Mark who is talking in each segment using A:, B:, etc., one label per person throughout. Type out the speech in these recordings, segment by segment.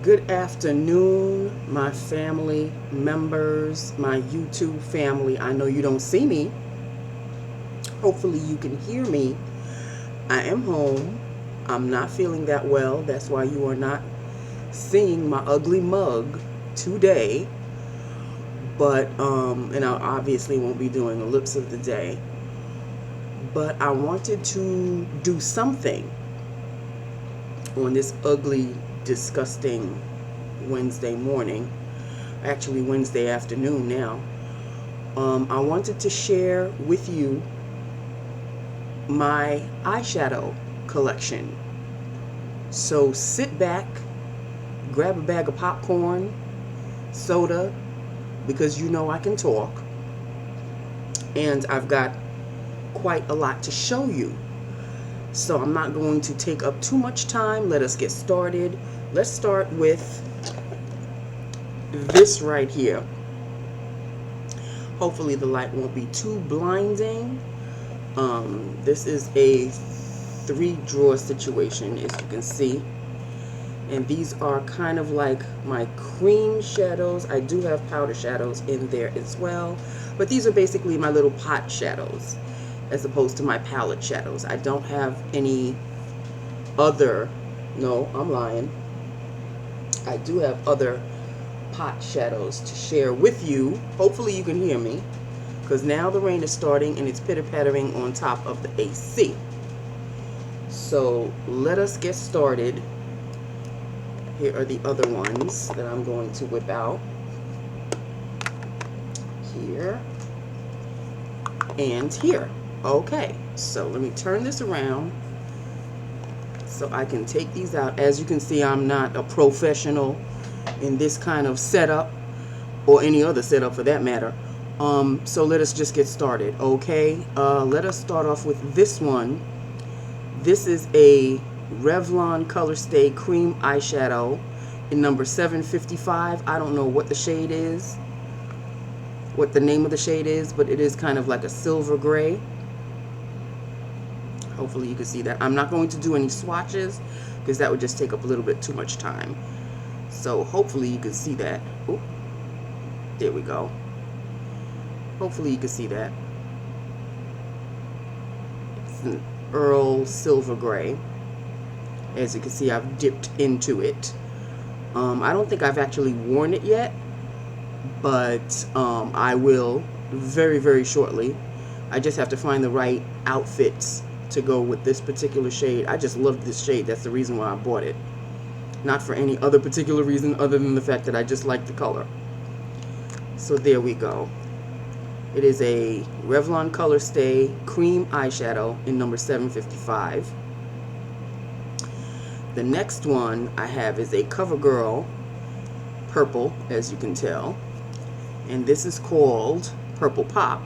A: Good afternoon, my family members, my YouTube family. I know you don't see me. Hopefully you can hear me. I am home. I'm not feeling that well. That's why you are not seeing my ugly mug today. But and I obviously won't be doing a lips of the day. But I wanted to do something on this ugly, disgusting Wednesday morning, actually Wednesday afternoon now. I wanted to share with you my eyeshadow collection. So sit back, grab a bag of popcorn, soda, because you know I can talk, and I've got quite a lot to show you. So I'm not going to take up too much time. Let us get started. Let's start with this right here. Hopefully the light won't be too blinding. This is a 3-drawer situation, as you can see. And these are kind of like my cream shadows. I do have powder shadows in there as well. But these are basically my little pot shadows, as opposed to my palette shadows. I don't have any other, no, I'm lying. I do have other pot shadows to share with you. Hopefully you can hear me, because now the rain is starting and it's pitter-pattering on top of the AC. So let us get started. Here are the other ones that I'm going to whip out. Here and here. Okay, so let me turn this around so I can take these out. As you can see, I'm not a professional in this kind of setup, or any other setup for that matter. So let us just get started, okay? Let us start off with this one. This is a Revlon Color Stay Cream Eyeshadow in number 755. I don't know what the shade is, what the name of the shade is, but it is kind of like a silver gray. Hopefully you can see that. I'm not going to do any swatches because that would just take up a little bit too much time. So hopefully you can see that. Ooh, there we go. Hopefully you can see that. It's an Earl Silver Gray. As you can see, I've dipped into it. I don't think I've actually worn it yet, but I will very, very shortly. I just have to find the right outfits to go with this particular shade. I just love this shade. That's the reason why I bought it. Not for any other particular reason other than the fact that I just like the color. So there we go. It is a Revlon Color Stay Cream Eyeshadow in number 755. The next one I have is a CoverGirl purple, as you can tell. And this is called Purple Pop.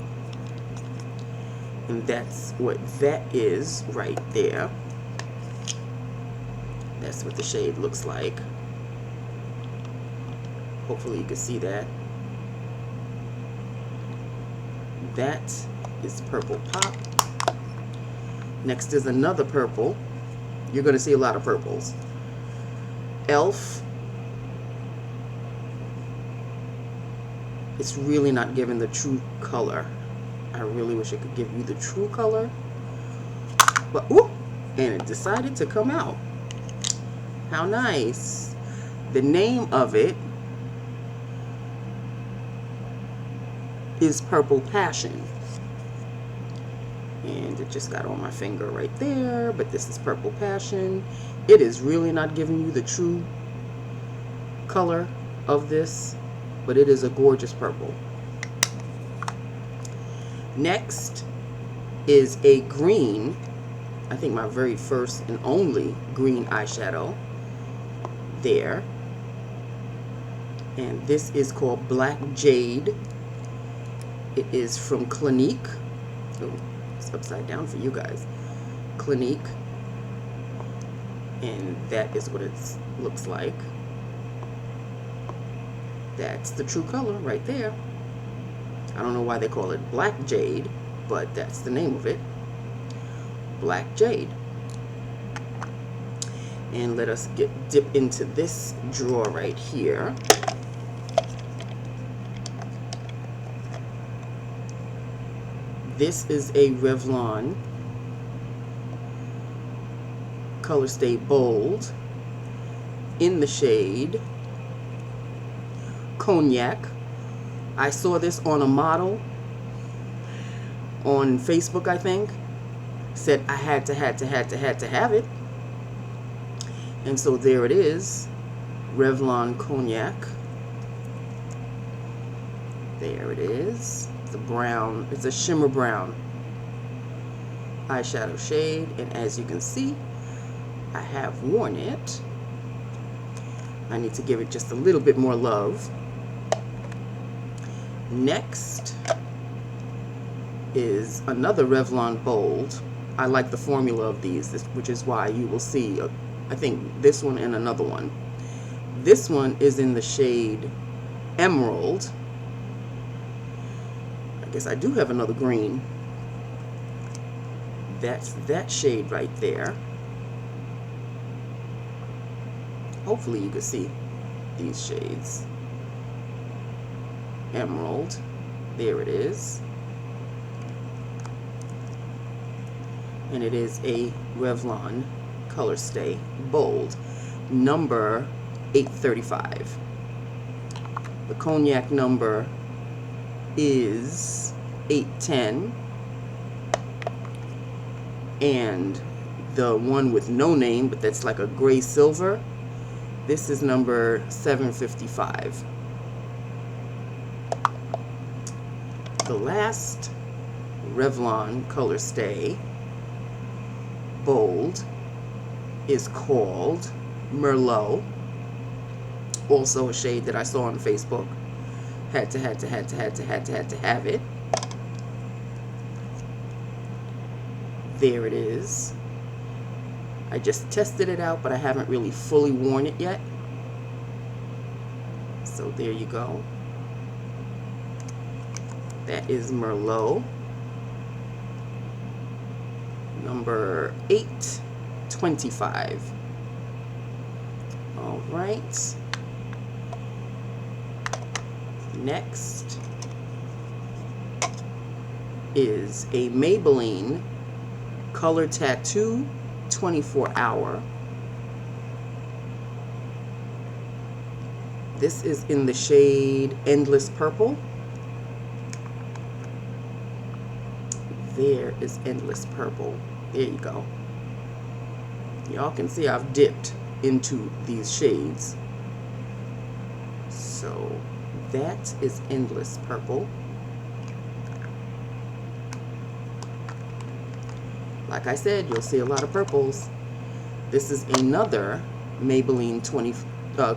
A: And that's what that is right there. That's what the shade looks like. Hopefully you can see that. That is Purple Pop. Next is another purple. You're going to see a lot of purples. Elf. It's really not giving the true color. I really wish it could give you the true color. But, whoop, and it decided to come out. How nice. The name of it is Purple Passion. And it just got on my finger right there, but this is Purple Passion. It is really not giving you the true color of this, but it is a gorgeous purple. Next is a green, I think my very first and only green eyeshadow there. And this is called Black Jade. It is from Clinique. Oh, it's upside down for you guys. Clinique. And that is what it looks like. That's the true color right there. I don't know why they call it Black Jade, but that's the name of it. Black Jade. And let us dip into this drawer right here. This is a Revlon Color Stay Bold in the shade Cognac. I saw this on a model on Facebook, I think. Said I had to have it. And so there it is, Revlon Cognac. There it is. The brown, it's a shimmer brown eyeshadow shade, and as you can see, I have worn it. I need to give it just a little bit more love. Next is another Revlon Bold. I like the formula of these, which is why you will see, I think, this one and another one. This one is in the shade Emerald. I guess I do have another green. That's that shade right there. Hopefully you can see these shades. Emerald. There it is. And it is a Revlon Color Stay Bold, number 835. The Cognac number is 810, and the one with no name, but that's like a gray silver, this is number 755. The last Revlon Color Stay Bold is called Merlot, also a shade that I saw on Facebook. Had to have it. There it is. I just tested it out, but I haven't really fully worn it yet. So there you go. That is Merlot, number 825. All right. Next is a Maybelline Color Tattoo 24-hour. This is in the shade Endless Purple. There is Endless Purple. There you go. Y'all can see I've dipped into these shades. So that is Endless Purple. Like I said, you'll see a lot of purples. This is another Maybelline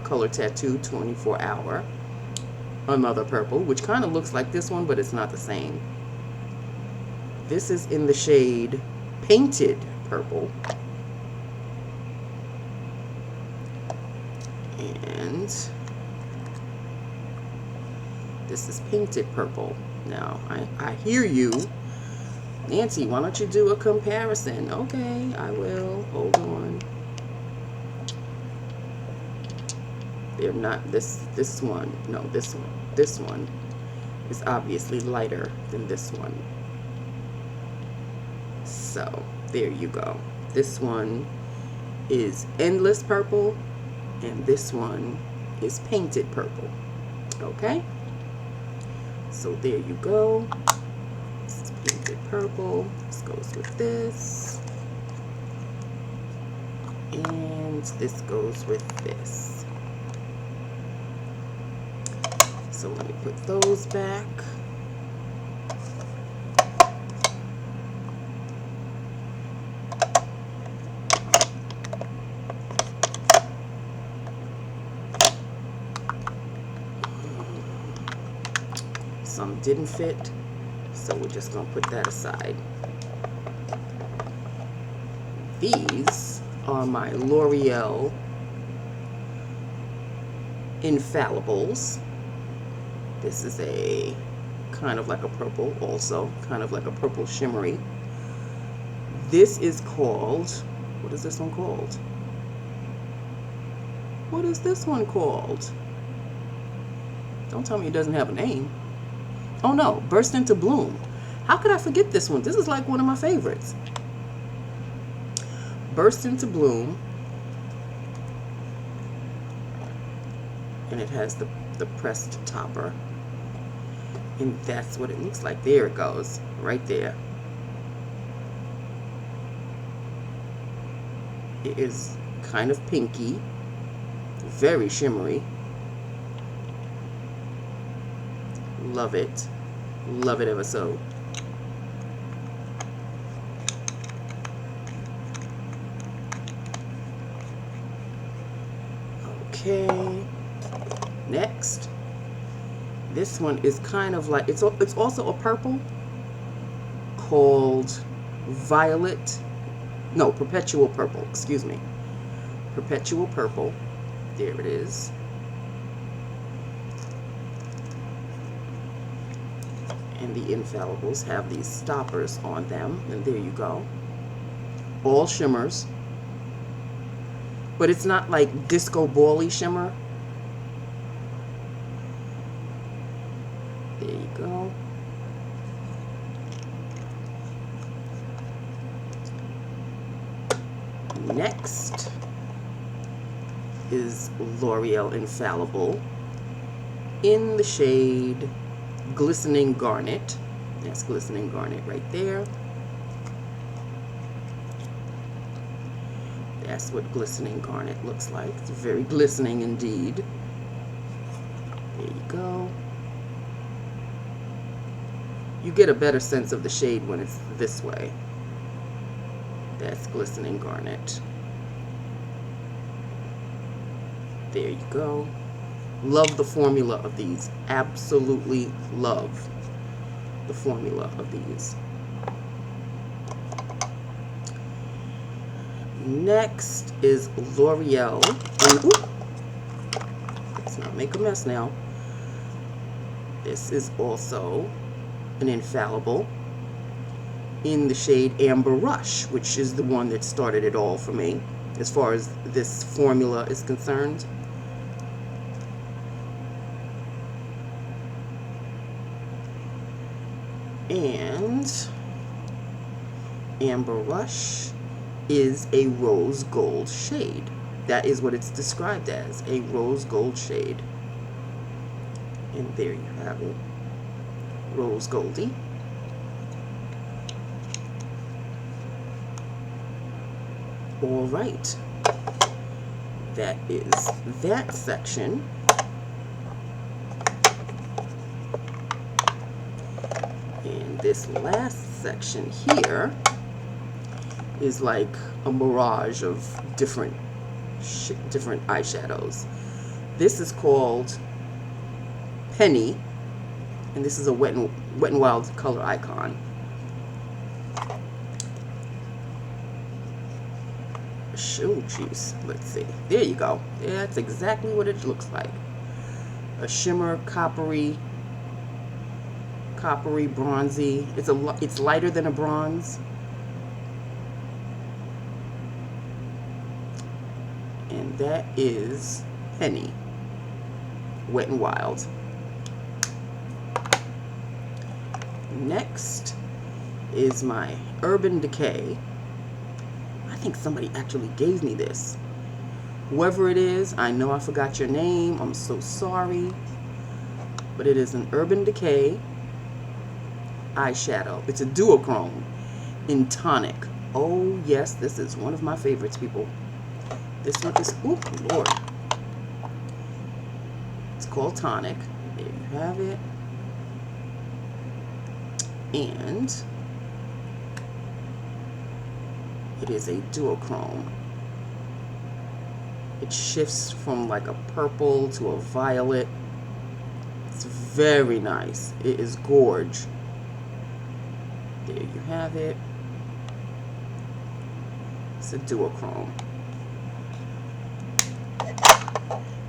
A: Color Tattoo 24-hour. Another purple, which kind of looks like this one, but it's not the same. This is in the shade Painted Purple. And this is Painted Purple. Now, I hear you. Nancy, why don't you do a comparison? Okay, I will. Hold on. They're not this one. No, this one. This one is obviously lighter than this one. So, there you go. This one is Endless Purple, and this one is Painted Purple. Okay? So, there you go. This is Painted Purple. This goes with this. And this goes with this. So, let me put those back. Some didn't fit, so we're just going to put that aside. These are my L'Oreal Infallibles. This is a kind of like a purple also, kind of like a purple shimmery. This is called, what is this one called? What is this one called? Don't tell me it doesn't have a name. Oh no, Burst Into Bloom. How could I forget this one? This is like one of my favorites. Burst Into Bloom. And it has the pressed topper. And that's what it looks like. There it goes, right there. It is kind of pinky, very shimmery. Love it. Love it ever so. Okay. Next. This one is kind of like, it's also a purple called Violet. No, Perpetual Purple, excuse me. Perpetual Purple. There it is. And the Infallibles have these stoppers on them. And there you go. All shimmers. But it's not like disco ball-y shimmer. There you go. Next is L'Oreal Infallible in the shade Glistening Garnet. That's Glistening Garnet right there. That's what Glistening Garnet looks like. It's very glistening indeed. There you go. You get a better sense of the shade when it's this way. That's Glistening Garnet. There you go. Love the formula of these. Absolutely love the formula of these. Next is L'Oreal. Let's not make a mess now. This is also an Infallible in the shade Amber Rush, which is the one that started it all for me as far as this formula is concerned. And Amber Rush is a rose gold shade. That is what it's described as, a rose gold shade. And there you have it. Rose Goldie. All right. That is that section. And this last section here is like a mirage of different eyeshadows. This is called Penny, and this is a Wet n Wild color icon. Oh, jeez. Let's see. There you go. Yeah, that's exactly what it looks like. A shimmer, coppery, bronzy. It's lighter than a bronze. And that is Penny, Wet n Wild. Next is my Urban Decay. I think somebody actually gave me this. Whoever it is, I know I forgot your name. I'm so sorry. But it is an Urban Decay eyeshadow. It's a duochrome in Tonic. Oh yes, this is one of my favorites, people. This one is, oh Lord. It's called Tonic. There you have it. And it is a duochrome. It shifts from like a purple to a violet. It's very nice. It is gorge. There you have it. It's a duochrome.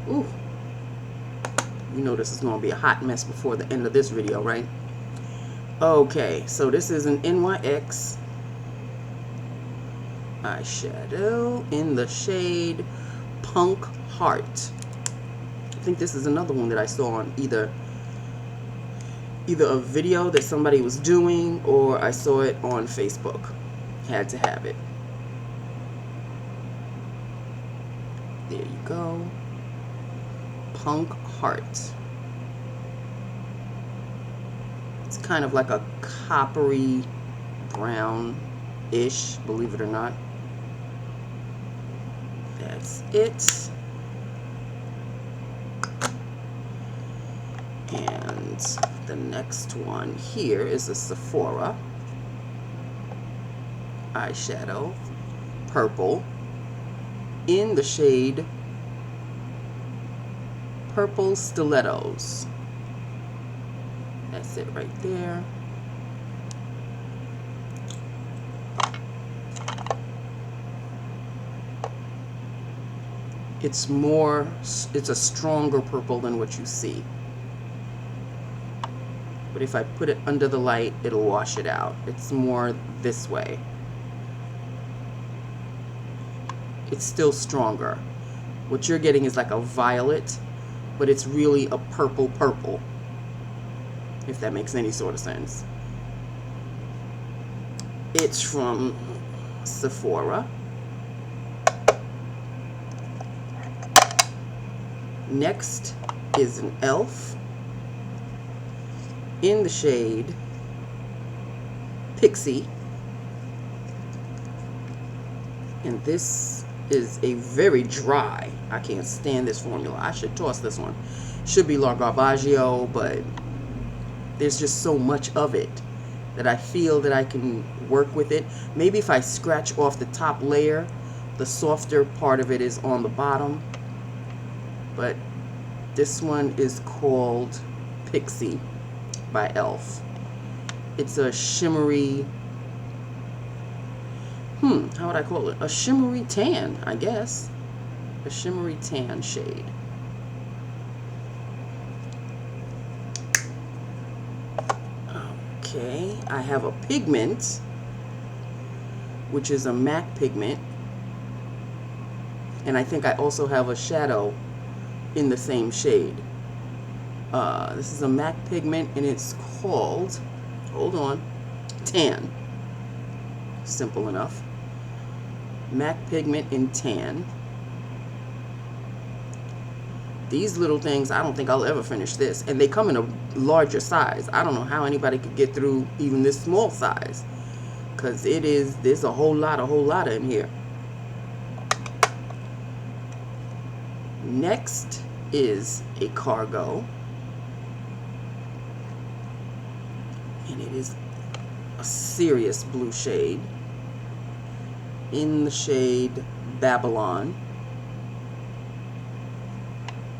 A: Ooh. You know this is going to be a hot mess before the end of this video, right? Okay, so this is an NYX eyeshadow in the shade Punk Heart. I think this is another one that I saw on either a video that somebody was doing, or I saw it on Facebook. Had to have it. There you go. Punk Heart. It's kind of like a coppery brown-ish, believe it or not. That's it. And the next one here is a Sephora eyeshadow, purple, in the shade Purple Stilettos. That's it right there. It's a stronger purple than what you see. But if I put it under the light, it'll wash it out. It's more this way. It's still stronger. What you're getting is like a violet, but it's really a purple purple, if that makes any sort of sense. It's from Sephora. Next is an e.l.f. in the shade Pixie. And this is a very dry, I can't stand this formula. I should toss this one. Should be La Garbaggio, but there's just so much of it that I feel that I can work with it. Maybe if I scratch off the top layer, the softer part of it is on the bottom. But this one is called Pixie by e.l.f. It's a shimmery, how would I call it? A shimmery tan, I guess. A shimmery tan shade. Okay, I have a pigment, which is a MAC pigment. And I think I also have a shadow in the same shade. This is a MAC pigment, and it's called, hold on, Tan. Simple enough. MAC pigment in tan. These little things, I don't think I'll ever finish this. And they come in a larger size. I don't know how anybody could get through even this small size, because there's a whole lot in here. Next is a Cargo. And it is a serious blue shade in the shade Babylon.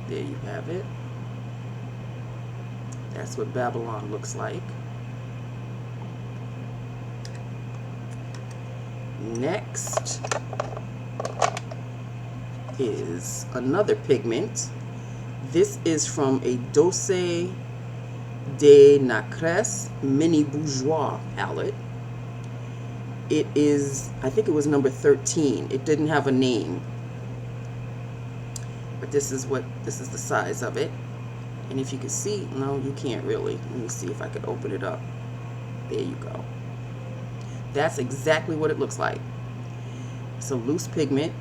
A: There you have it. That's what Babylon looks like. Next is another pigment. This is from a Dulce de Nacres Mini Bourgeois palette. It is, I think it was number 13. It didn't have a name. But this is the size of it. And if you can see, no, you can't really. Let me see if I could open it up. There you go. That's exactly what it looks like. It's a loose pigment,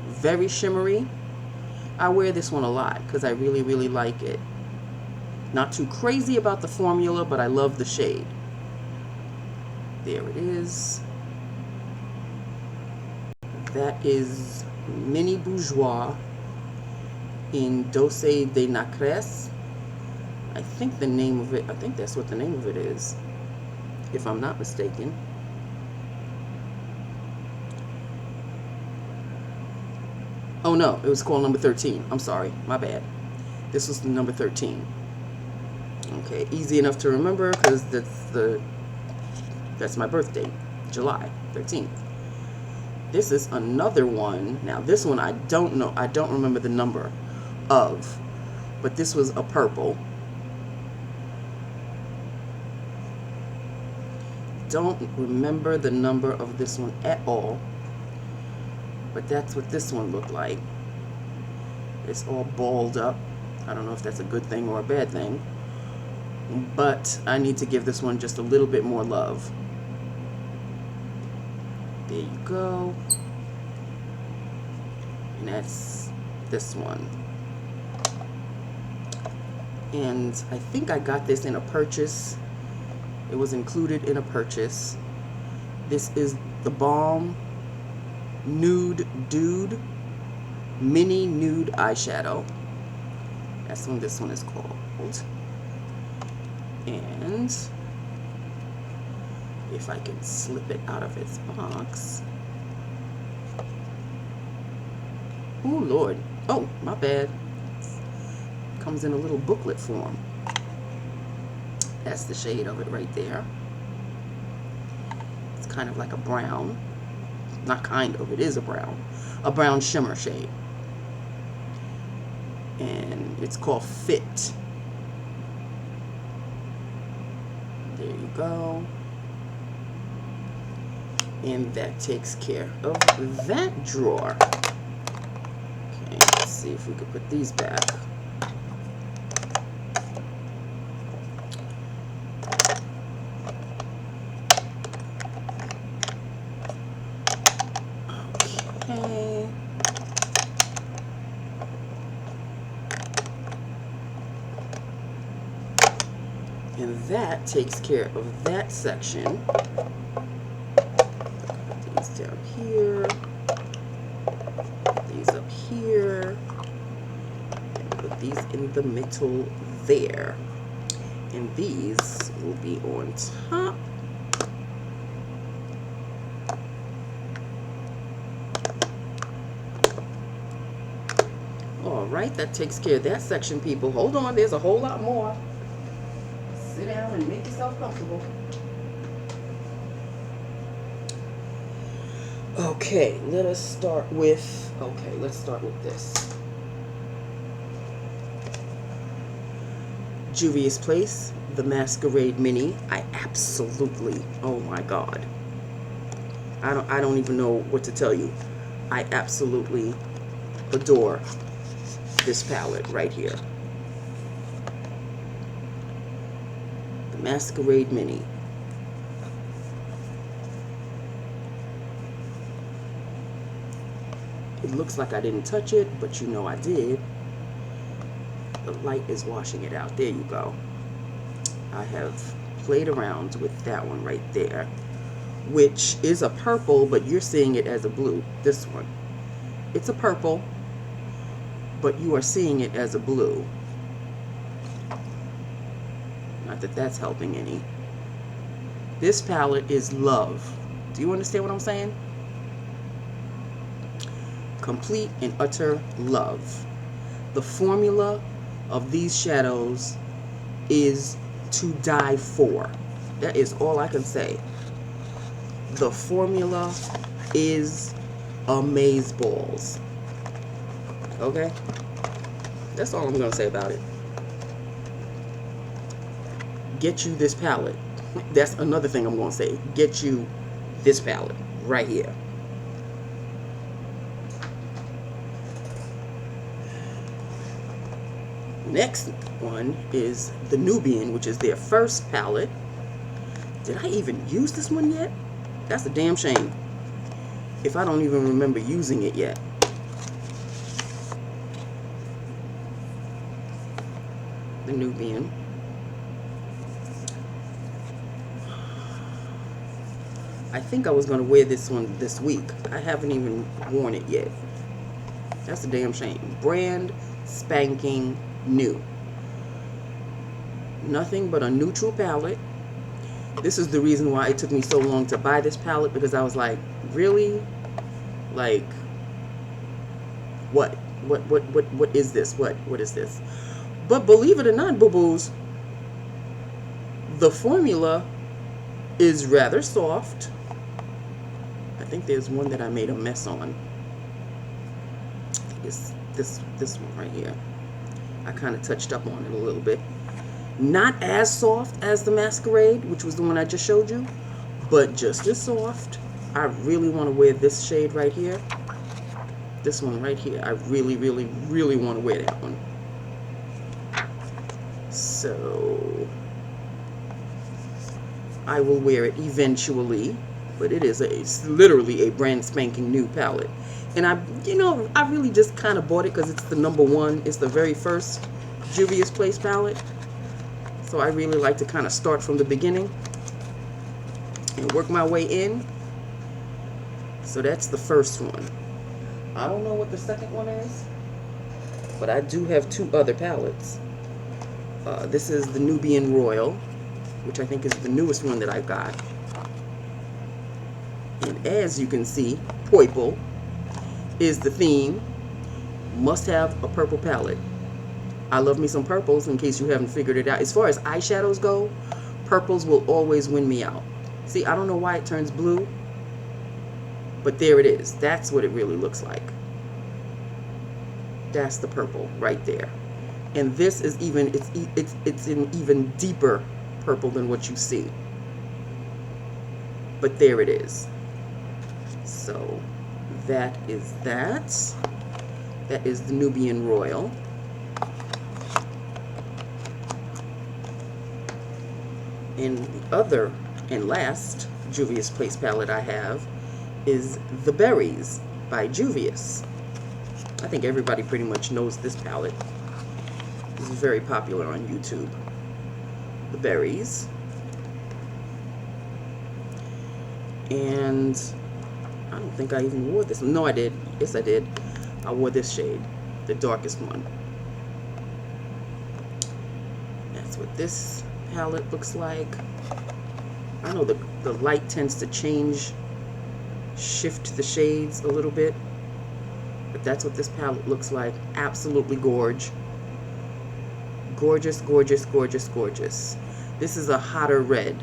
A: very shimmery. I wear this one a lot because I really, really like it. Not too crazy about the formula, but I love the shade. There it is. That is Mini Bourgeois in Dulce de Nacres. I think the name of it, I think that's what the name of it is, if I'm not mistaken. Oh no, it was called number 13. I'm sorry, my bad. This was the number 13. Okay, easy enough to remember because that's my birthday, July 13th. This is another one. Now this one I don't know, I don't remember the number of, but this was a purple. Don't remember the number of this one at all, but that's what this one looked like. It's all balled up. I don't know if that's a good thing or a bad thing, but I need to give this one just a little bit more love. There you go. And that's this one. And I think I got this in a purchase. It was included in a purchase. This is the Balm Nude Dude Mini Nude Eyeshadow. That's what this one is called. And if I can slip it out of its box. Oh, Lord. Oh, my bad. Comes in a little booklet form. That's the shade of it right there. It's kind of like a brown. Not kind of, it is a brown shimmer shade. And it's called Fit. There you go. And that takes care of that drawer. Okay, let's see if we could put these back. Okay. And that takes care of that section. Put these down here. Put these up here. And put these in the middle there. And these will be on top. Alright, that takes care of that section, people. Hold on, there's a whole lot more. Sit down and make yourself comfortable. Okay, let's start with this. Juvia's Place, the Masquerade Mini. I absolutely, oh my God. I don't even know what to tell you. I absolutely adore this palette right here. The Masquerade Mini. It looks like I didn't touch it, but you know I did. The light is washing it out. There you go. I have played around with that one right there, which is a purple, but you're seeing it as a blue. This one. It's a purple, but you are seeing it as a blue. Not that that's helping any. This palette is love. Do you understand what I'm saying? Complete and utter love. The formula of these shadows is to die for. That is all I can say. The formula is amazeballs. Okay? That's all I'm going to say about it. Get you this palette. That's another thing I'm going to say. Get you this palette right here. Next one is the Nubian, which is their first palette. Did I even use this one yet? That's a damn shame if I don't even remember using it yet. The Nubian. I think I was going to wear this one this week. I haven't even worn it yet. That's a damn shame. Brand spanking new. Nothing but a neutral palette. This is the reason why it took me so long to buy this palette, because I was like, really? Like, what is this? What is this? But believe it or not, boo-boos, the formula is rather soft. I think there's one that I made a mess on. It's this one right here. I kind of touched up on it a little bit. Not as soft as the Masquerade, which was the one I just showed you, but just as soft. I really want to wear this shade right here, this one right here. I really, really, really want to wear that one. So I will wear it eventually, but it's literally a brand spanking new palette. And I really just kind of bought it because it's the #1. It's the very first Juvia's Place palette. So I really like to kind of start from the beginning and work my way in. So that's the first one. I don't know what the second one is, but I do have 2 other palettes. This is the Nubian Royal, which I think is the newest one that I got. And as you can see, purple is the theme. Must have a purple palette. I love me some purples, in case you haven't figured it out. As far as eyeshadows go, purples will always win me out. See, I don't know why it turns blue, but there it is. That's what it really looks like. That's the purple right there. And this is even, it's an even deeper purple than what you see. But there it is. So that is that. That is the Nubian Royal. And the other and last Juvia's Place palette I have is The Berries by Juvia's. I think everybody pretty much knows this palette. This is very popular on YouTube. The Berries. And I don't think I even wore this one. No, I did. Yes, I did. I wore this shade, the darkest one. That's what this palette looks like. I know the light tends to shift the shades a little bit, but that's what this palette looks like. Absolutely gorgeous. Gorgeous, gorgeous, gorgeous, gorgeous. This is a hotter red.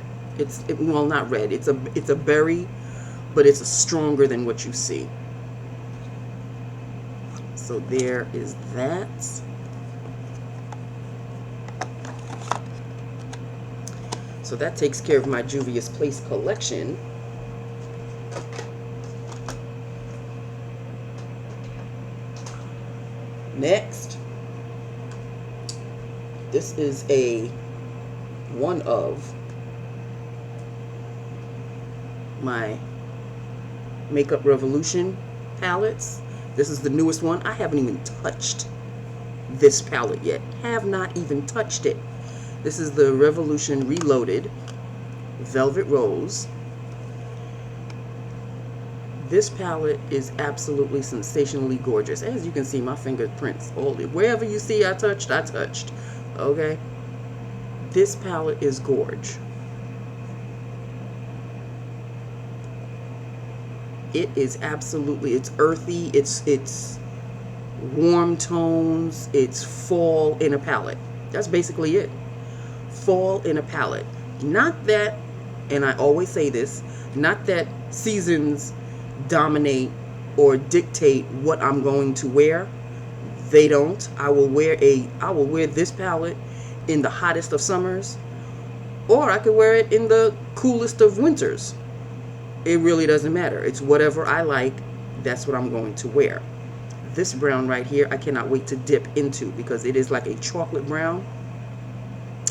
A: Well, not red. It's a berry, but it's stronger than what you see. So there is that. So that takes care of my Juvia's Place collection. Next, this is one of my Makeup Revolution palettes. This is the newest one. I haven't even touched this palette yet. Have not even touched it. This is the Revolution Reloaded Velvet Rose. This palette is absolutely sensationally gorgeous. As you can see, my fingerprints, wherever you see I touched, okay? This palette is gorge. It is absolutely, it's earthy, it's warm tones, it's fall in a palette. That's basically it. Fall in a palette. Not that, and I always say this, not that seasons dominate or dictate what I'm going to wear. They don't. I will wear this palette in the hottest of summers, or I could wear it in the coolest of winters. It really doesn't matter. It's whatever I like, that's what I'm going to wear. This brown right here, I cannot wait to dip into, because it is like a chocolate brown,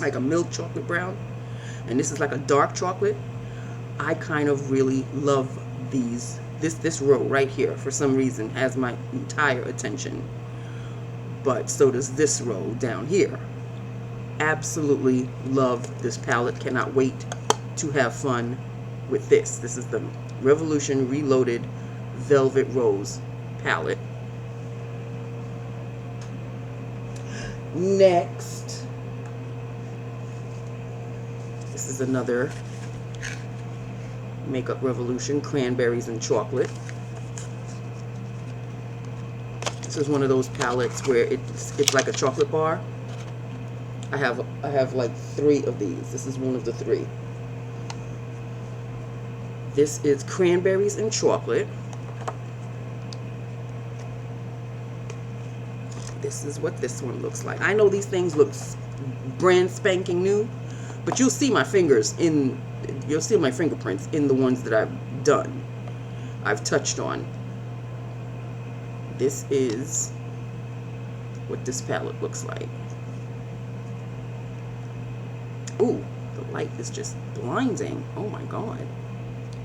A: like a milk chocolate brown, and this is like a dark chocolate. I kind of really love these. This row right here, for some reason, has my entire attention, but so does this row down here. Absolutely love this palette. Cannot wait to have fun with this. This is the Revolution Reloaded Velvet Rose palette. Next, this is another Makeup Revolution Cranberries and Chocolate. This is one of those palettes where it's like a chocolate bar. I have like 3 of these. This is one of the 3. This is Cranberries and Chocolate. This is what this one looks like. I know these things look brand spanking new, but you'll see my fingerprints in the ones that I've touched on. This is what this palette looks like. Ooh, the light is just blinding. Oh my God.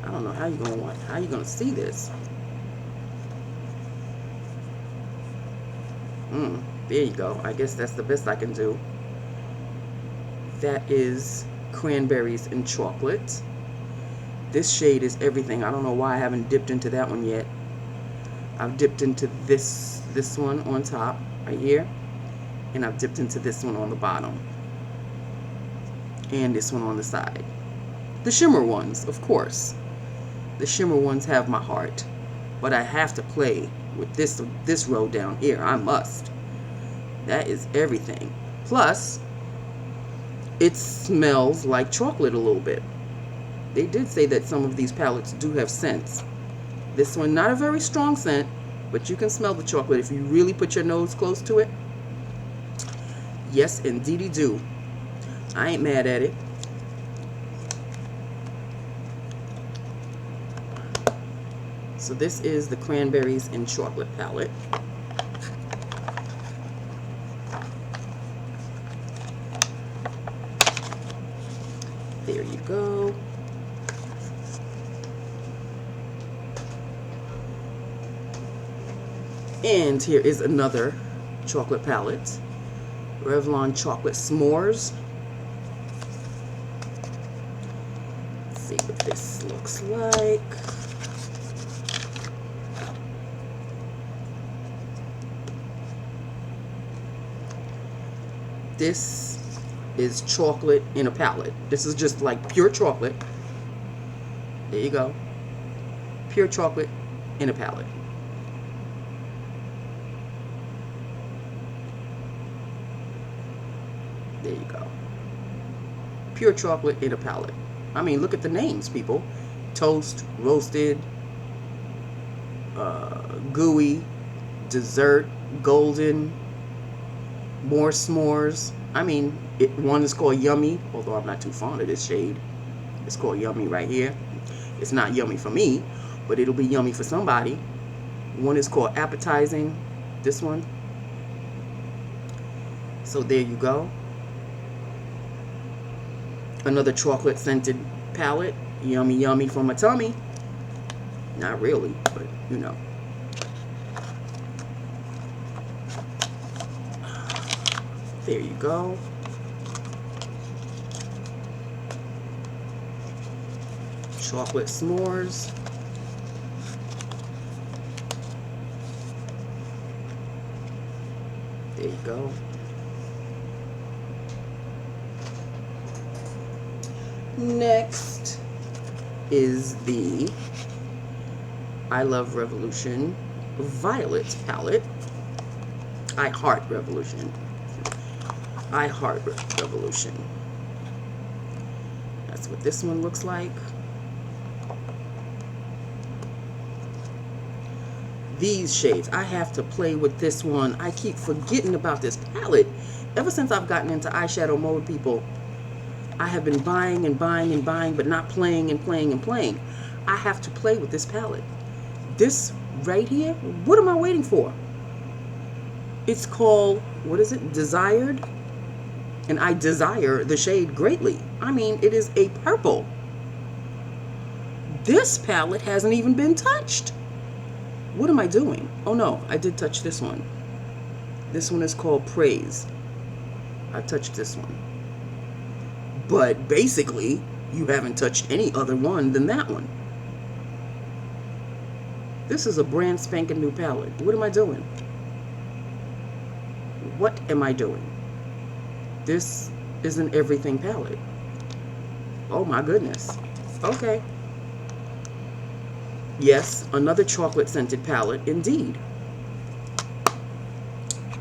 A: I don't know how you're gonna see this. There you go. I guess that's the best I can do. That is Cranberries and Chocolate. This shade is everything. I don't know why I haven't dipped into that one yet. I've dipped into this one on top right here, and I've dipped into this one on the bottom, and this one on the side. The shimmer ones, of course. The shimmer ones have my heart, but I have to play with this row down here. I must. That is everything. Plus, it smells like chocolate a little bit. They did say that some of these palettes do have scents. This one, not a very strong scent, but you can smell the chocolate if you really put your nose close to it. Yes, indeedy do. I ain't mad at it. So this is the Cranberries and Chocolate palette. There you go. And here is another chocolate palette. Revlon Chocolate S'mores. Let's see what this looks like. This is chocolate in a palette. This is just like pure chocolate. There you go. Pure chocolate in a palette. There you go. Pure chocolate in a palette. I mean, look at the names, people. Toast, roasted, gooey, dessert, golden, more s'mores. I mean, one is called Yummy, although I'm not too fond of this shade. It's called Yummy right here. It's not yummy for me, but it'll be yummy for somebody. One is called Appetizing, this one. So there you go. Another chocolate scented palette. Yummy, yummy for my tummy. Not really, but you know. There you go. Chocolate S'mores. There you go. Next is the I Love Revolution Violet palette. I Heart Revolution. I Heart Revolution. That's what this one looks like. These shades, I have to play with this one. I keep forgetting about this palette. Ever since I've gotten into eyeshadow mode, people, I have been buying and buying and buying, but not playing and playing and playing. I have to play with this palette. This right here, what am I waiting for? It's called, what is it? Desired? And I desire the shade greatly. I mean, it is a purple. This palette hasn't even been touched. What am I doing? Oh no, I did touch this one. This one is called Praise. I touched this one. But basically, you haven't touched any other one than that one. This is a brand spanking new palette. What am I doing? What am I doing? This is an everything palette. Oh my goodness. Okay. Yes, another chocolate scented palette indeed.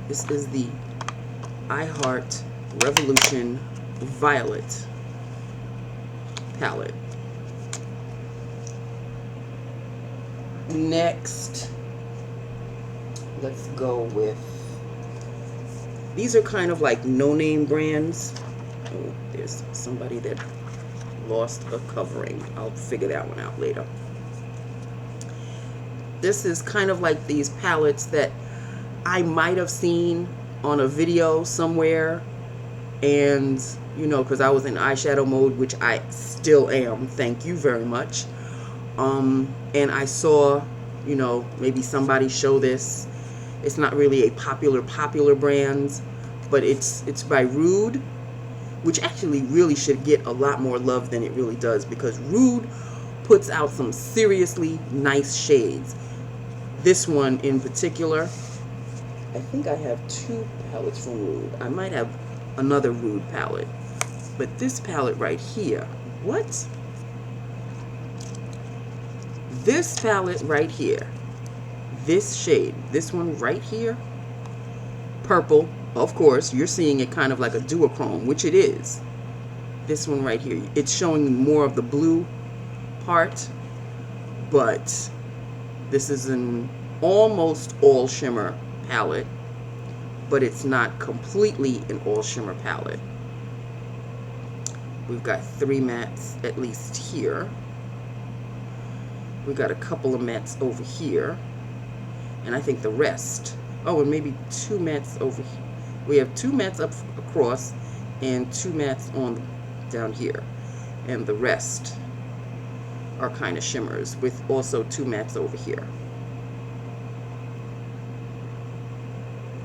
A: This is the I Heart Revolution Violet palette. Next, let's go with, these are kind of like no-name brands. Oh, there's somebody that lost a covering. I'll figure that one out later. This is kind of like these palettes that I might have seen on a video somewhere, and you know, because I was in eyeshadow mode, which I still am, thank you very much. And I saw, you know, maybe somebody show this. It's not really a popular brand, but it's by Rude, which actually really should get a lot more love than it really does, because Rude puts out some seriously nice shades. This one in particular, I think I have 2 palettes from Rude. I might have another Rude palette, but this palette right here, what? This palette right here, this shade, this one right here, purple, of course, you're seeing it kind of like a duochrome, which it is. This one right here, it's showing more of the blue part, but this is an almost all shimmer palette, but it's not completely an all shimmer palette. We've got 3 mattes at least here. We got a couple of mattes over here, and I think the rest, oh, and maybe 2 mattes over here. We have 2 mattes up across and 2 mattes on down here, and the rest are kind of shimmers with also 2 mattes over here.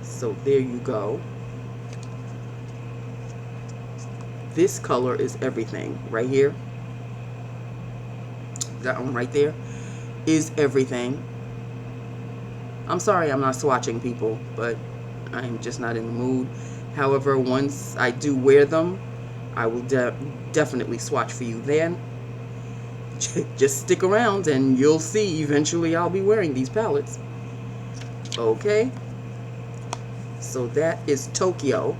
A: So there you go. This color is everything right here. That one right there is everything. I'm sorry I'm not swatching, people, but I'm just not in the mood. However, once I do wear them, I will definitely swatch for you then. Just stick around and you'll see eventually I'll be wearing these palettes. Okay, so that is Tokyo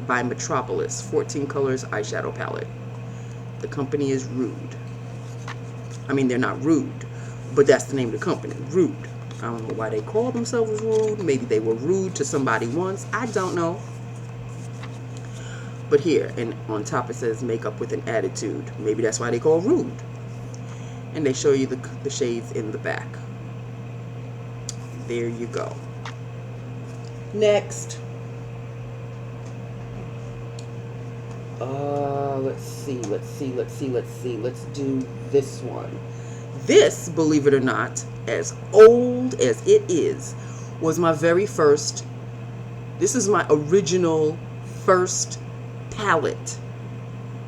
A: by Metropolis 14 colors eyeshadow palette. The company is Rude. I mean, they're not rude, but that's the name of the company, Rude. I don't know why they call themselves rude. Maybe they were rude to somebody once. I don't know. But here, and on top it says makeup with an attitude. Maybe that's why they call Rude. And they show you the shades in the back. There you go. Next. Let's do this one. This, believe it or not, as old as it is, was my very first, this is my original first palette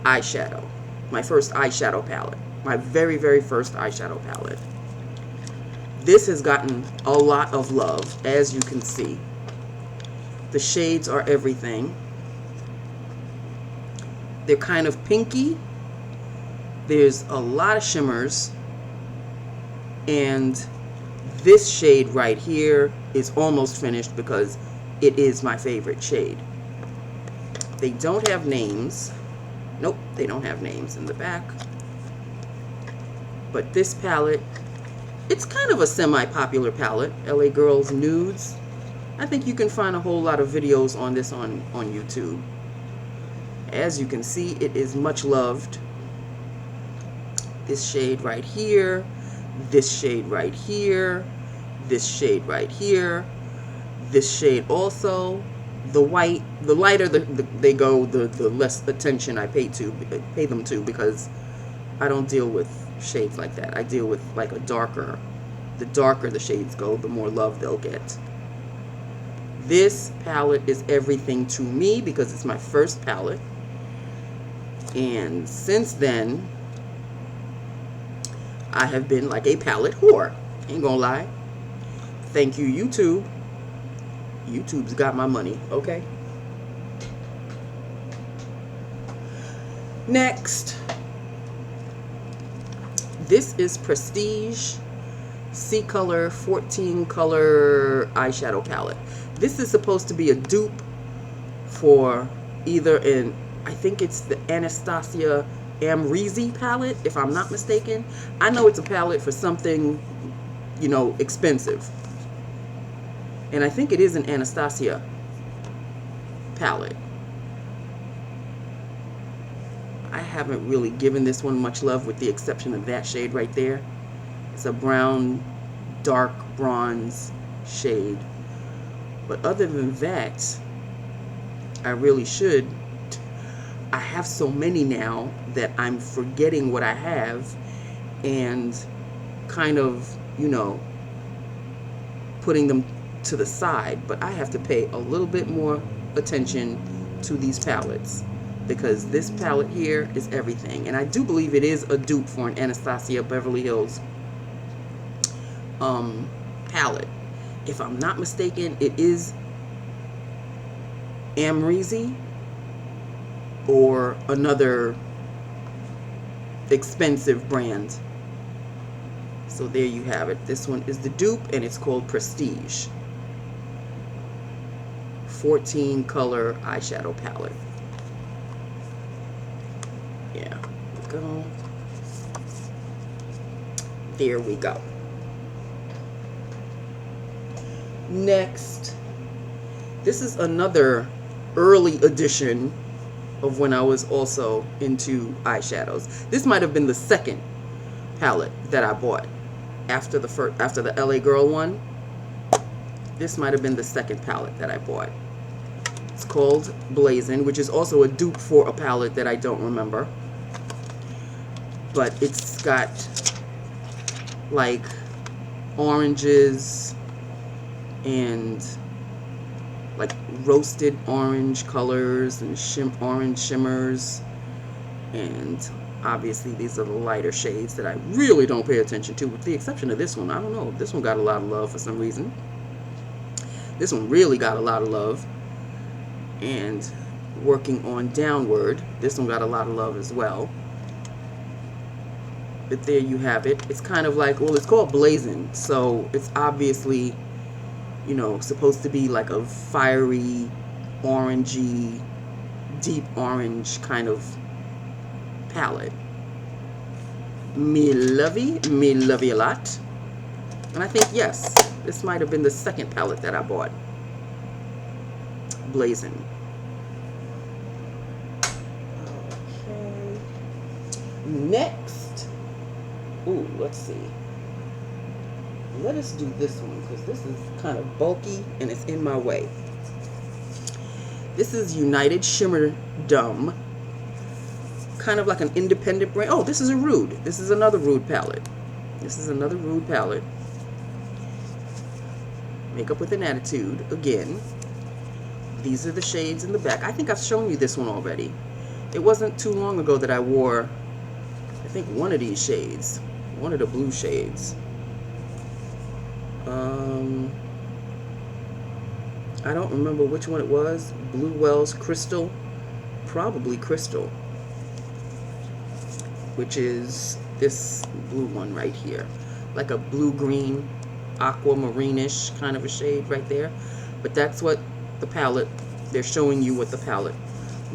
A: eyeshadow. My first eyeshadow palette. My very, very first eyeshadow palette. This has gotten a lot of love, as you can see. The shades are everything. They're kind of pinky. There's a lot of shimmers. And this shade right here is almost finished because it is my favorite shade. They don't have names. Nope, they don't have names in the back. But this palette, it's kind of a semi-popular palette. LA Girls Nudes. I think you can find a whole lot of videos on this on YouTube. As you can see, it is much loved. This shade right here, this shade right here, this shade right here, this shade also. The white, the lighter they go, the less attention I pay them to, because I don't deal with shades like that. I deal with like a darker. The darker the shades go, the more love they'll get. This palette is everything to me because it's my first palette. And since then, I have been like a palette whore. Ain't gonna lie. Thank you, YouTube. YouTube's got my money, okay? Next. This is Prestige C-Color 14 color eyeshadow palette. This is supposed to be a dupe for either I think it's the Anastasia Amrezy palette, if I'm not mistaken. I know it's a palette for something, you know, expensive. And I think it is an Anastasia palette. I haven't really given this one much love with the exception of that shade right there. It's a brown dark bronze shade. But other than that, I really should. I have so many now that I'm forgetting what I have and kind of, you know, putting them to the side. But I have to pay a little bit more attention to these palettes, because this palette here is everything. And I do believe it is a dupe for an Anastasia Beverly Hills palette. If I'm not mistaken, it is Amrezy or another expensive brand. So there you have it. This one is the dupe, and it's called Prestige. 14 color eyeshadow palette. Yeah, go. There we go. Next, this is another early edition of when I was also into eyeshadows. This might have been the second palette that I bought after the LA Girl one. This might have been the second palette that I bought. It's called Blazin', which is also a dupe for a palette that I don't remember. But it's got like oranges and like roasted orange colors and orange shimmers, and obviously these are the lighter shades that I really don't pay attention to, with the exception of this one. I don't know, this one got a lot of love for some reason. This one really got a lot of love. And working on Downward, this one got a lot of love as well. But there you have it. It's kind of like, well, it's called Blazin', so it's obviously, you know, supposed to be like a fiery, orangey, deep orange kind of palette. Me lovey a lot. And I think, yes, this might have been the second palette that I bought. Blazin'. Okay. Next, ooh, let's see. Let us do this one, because this is kind of bulky and it's in my way. This is United Shimmer Dum. Kind of like an independent brand. Oh, this is a Rude. This is another Rude palette. This is another Rude palette. Makeup with an Attitude. Again, these are the shades in the back. I think I've shown you this one already. It wasn't too long ago that I wore, I think, one of these shades. One of the blue shades. I don't remember which one it was. Blue Wells Crystal. Probably Crystal. Which is this blue one right here. Like a blue-green, aquamarine-ish kind of a shade right there. But that's what the palette, they're showing you what the palette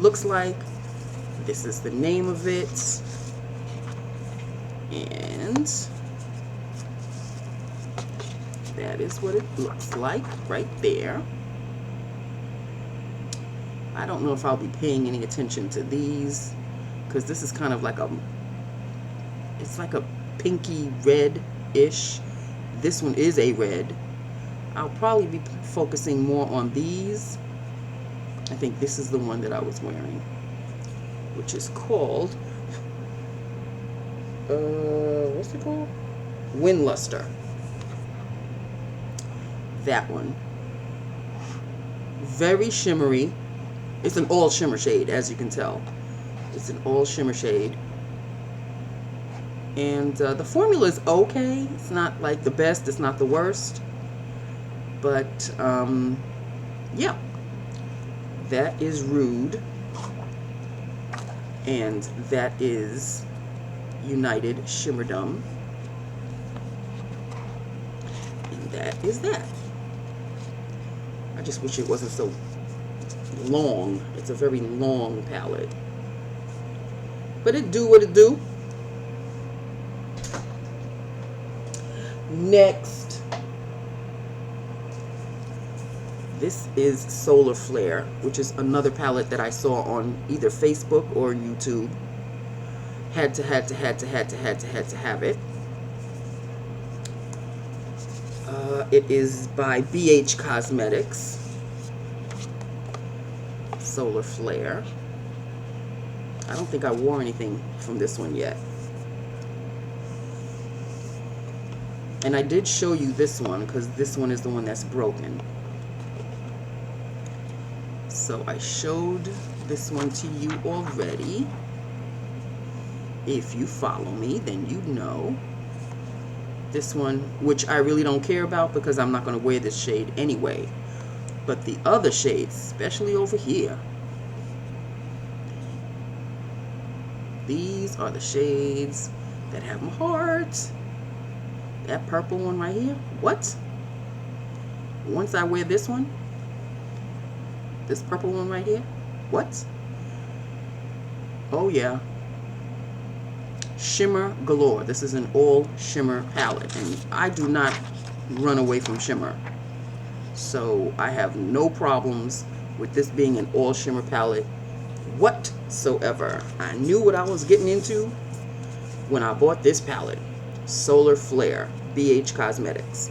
A: looks like. This is the name of it. And that is what it looks like right there. I don't know if I'll be paying any attention to these, because this is kind of like it's like a pinky red-ish. This one is a red. I'll probably be focusing more on these. I think this is the one that I was wearing, which is called, what's it called? Wind Luster. That one. Very shimmery. It's an all shimmer shade, as you can tell. It's an all shimmer shade. And the formula is okay. It's not like the best, it's not the worst. But, yeah. That is Rude. And that is United Shimmerdum. And that is that. I just wish it wasn't so long. It's a very long palette. But it do what it do. Next, this is Solar Flare, which is another palette that I saw on either Facebook or YouTube. Had to have it. It is by BH Cosmetics. Solar Flare. I don't think I wore anything from this one yet. And I did show you this one because this one is the one that's broken. So I showed this one to you already. If you follow me, then you know. This one, which I really don't care about because I'm not going to wear this shade anyway. But the other shades, especially over here, these are the shades that have my heart. That purple one right here, what? Once I wear this one, this purple one right here, what? Oh yeah. Shimmer galore. This is an all shimmer palette, and I do not run away from shimmer. So I have no problems with this being an all shimmer palette whatsoever. I knew what I was getting into when I bought this palette. Solar Flare, BH Cosmetics.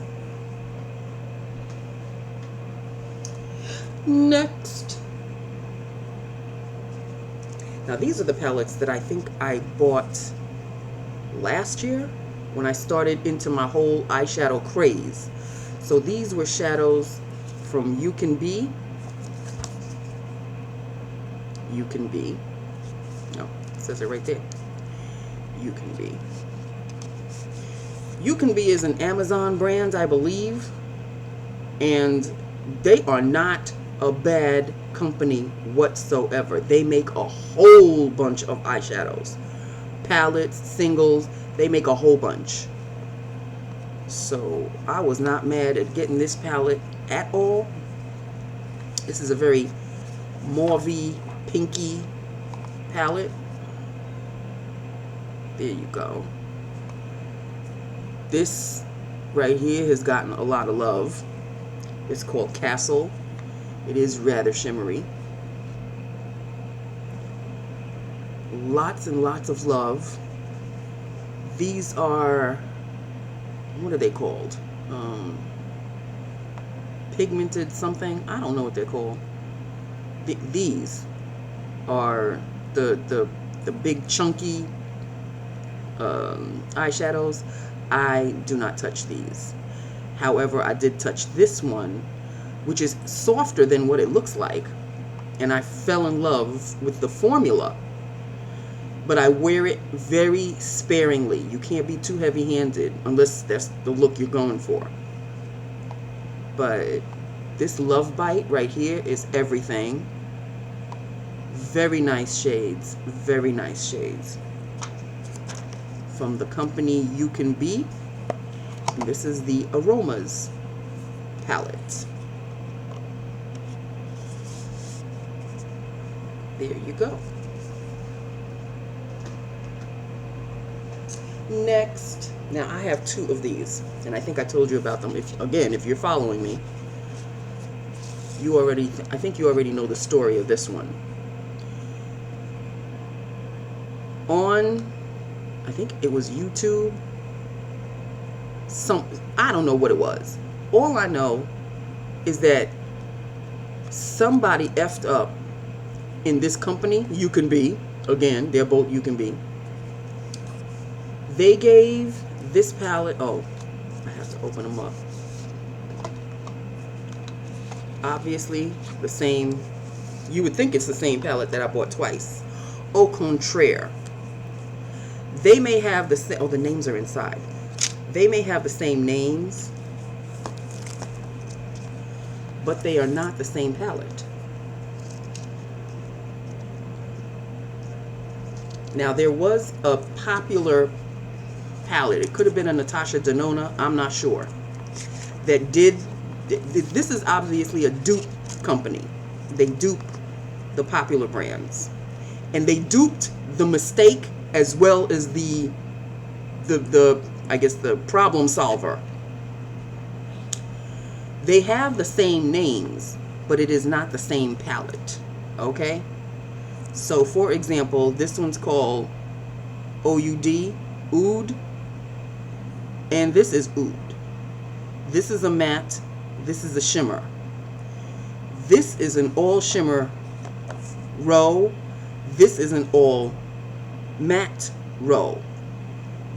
A: Next. Now these are the palettes that I think I bought last year when I started into my whole eyeshadow craze. So these were shadows from You Can Be. You Can Be. No, it says it right there. You Can Be. You Can Be is an Amazon brand, I believe, and they are not a bad company whatsoever. They make a whole bunch of eyeshadows, palettes, singles. They make a whole bunch. So I was not mad at getting this palette at all. This is a very mauvey, pinky palette. There you go. This right here has gotten a lot of love. It's called Castle. It is rather shimmery. Lots and lots of love. These are, what are they called? Pigmented something. I don't know what they're called. These are the big chunky eyeshadows. I do not touch these. However, I did touch this one, which is softer than what it looks like, and I fell in love with the formula. But I wear it very sparingly. You can't be too heavy-handed unless that's the look you're going for. But this Love Bite right here is everything. Very nice shades. Very nice shades. From the company You Can Be. And this is the Aromas palette. There you go. Next, now I have two of these, and I think I told you about them. If you're following me, I think you already know the story of this one. On, I think it was YouTube. I don't know what it was. All I know is that somebody effed up in this company, You Can Be. Again, they're both You Can Be. They gave this palette, oh, I have to open them up. Obviously, the same, you would think it's the same palette that I bought twice. Au contraire. They may have the same, oh, the names are inside. They may have the same names, but they are not the same palette. Now, there was a popular palette, it could have been a Natasha Denona, I'm not sure, that did, this is obviously a dupe company. They dupe the popular brands, and they duped the mistake as well as the I guess the problem solver. They have the same names, but it is not the same palette. Okay, so for example, this one's called Oud, and this is Oud. This is a matte. This is a shimmer. This is an all shimmer row. This is an all matte row.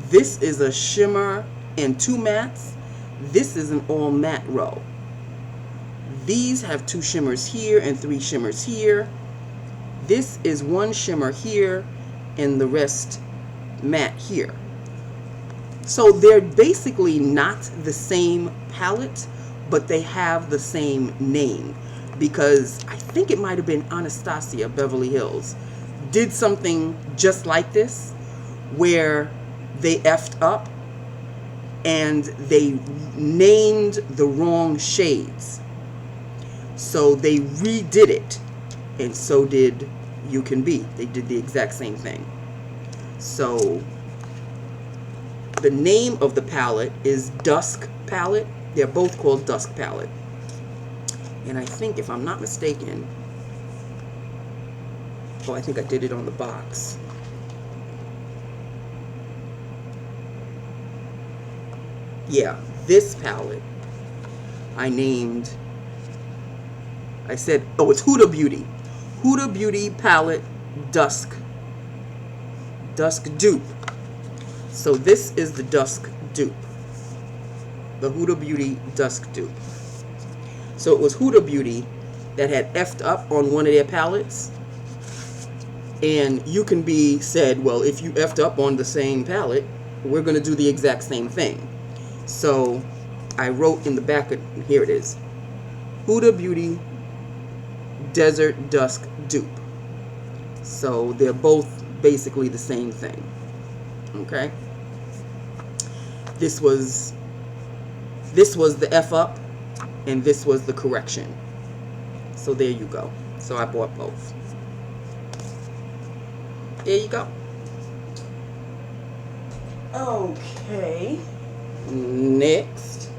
A: This is a shimmer and 2 mattes. This is an all matte row. These have 2 shimmers here and 3 shimmers here. This is 1 shimmer here and the rest matte here. So they're basically not the same palette, but they have the same name, because I think it might have been Anastasia Beverly Hills did something just like this, where they effed up and they named the wrong shades. So they redid it, and so did You Can Be. They did the exact same thing. So the name of the palette is Dusk Palette. They're both called Dusk Palette. And I think, if I'm not mistaken, oh, I think I did it on the box. Yeah, this palette I named, I said, oh, it's Huda Beauty. Huda Beauty Palette Dusk Dupe. So this is the Dusk Dupe. The Huda Beauty Dusk Dupe. So it was Huda Beauty that had effed up on one of their palettes. And You Can Be said, well, if you effed up on the same palette, we're going to do the exact same thing. So I wrote in the back of, here it is, Huda Beauty Desert Dusk Dupe. So they're both basically the same thing. Okay. This was the F up, and this was the correction. So there you go. So I bought both. There you go. Okay. Next.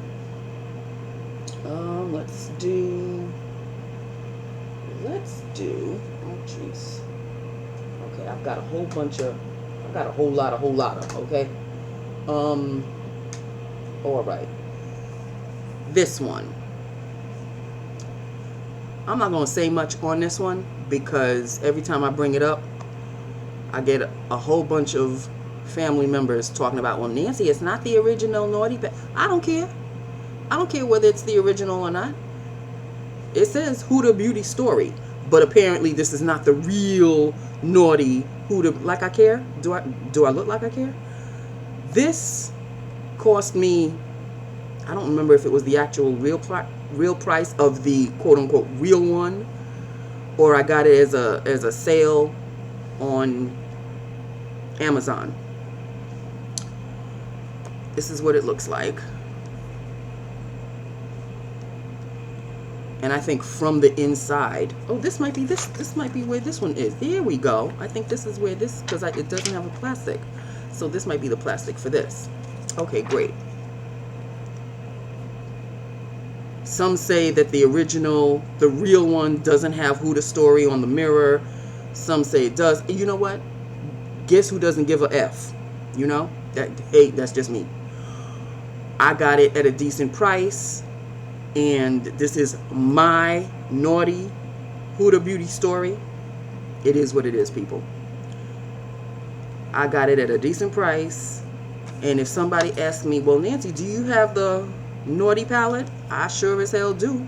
A: Let's do, oh jeez. Okay, I've got a whole lot of, okay? Alright. This one. I'm not going to say much on this one, because every time I bring it up, I get a whole bunch of family members talking about, well, Nancy, it's not the original Naughty Bag. I don't care. I don't care whether it's the original or not. It says Huda Beauty Story, but apparently this is not the real Naughty Huda. Like I care? Do I look like I care? This cost me, I don't remember if it was the actual real price of the quote-unquote real one, or I got it as a sale on Amazon. This is what it looks like. And I think from the inside, oh, this might be where this one is. There we go. I think this is where this, because it doesn't have a plastic. So this might be the plastic for this. Okay, great. Some say that the real one doesn't have Huda Story on the mirror. Some say it does. And you know what? Guess who doesn't give a F? You know? Hey, that's just me. I got it at a decent price. And this is my Naughty Huda Beauty Story. It is what it is, people. I got it at a decent price. And if somebody asks me, well, Nancy, do you have the Naughty palette? I sure as hell do.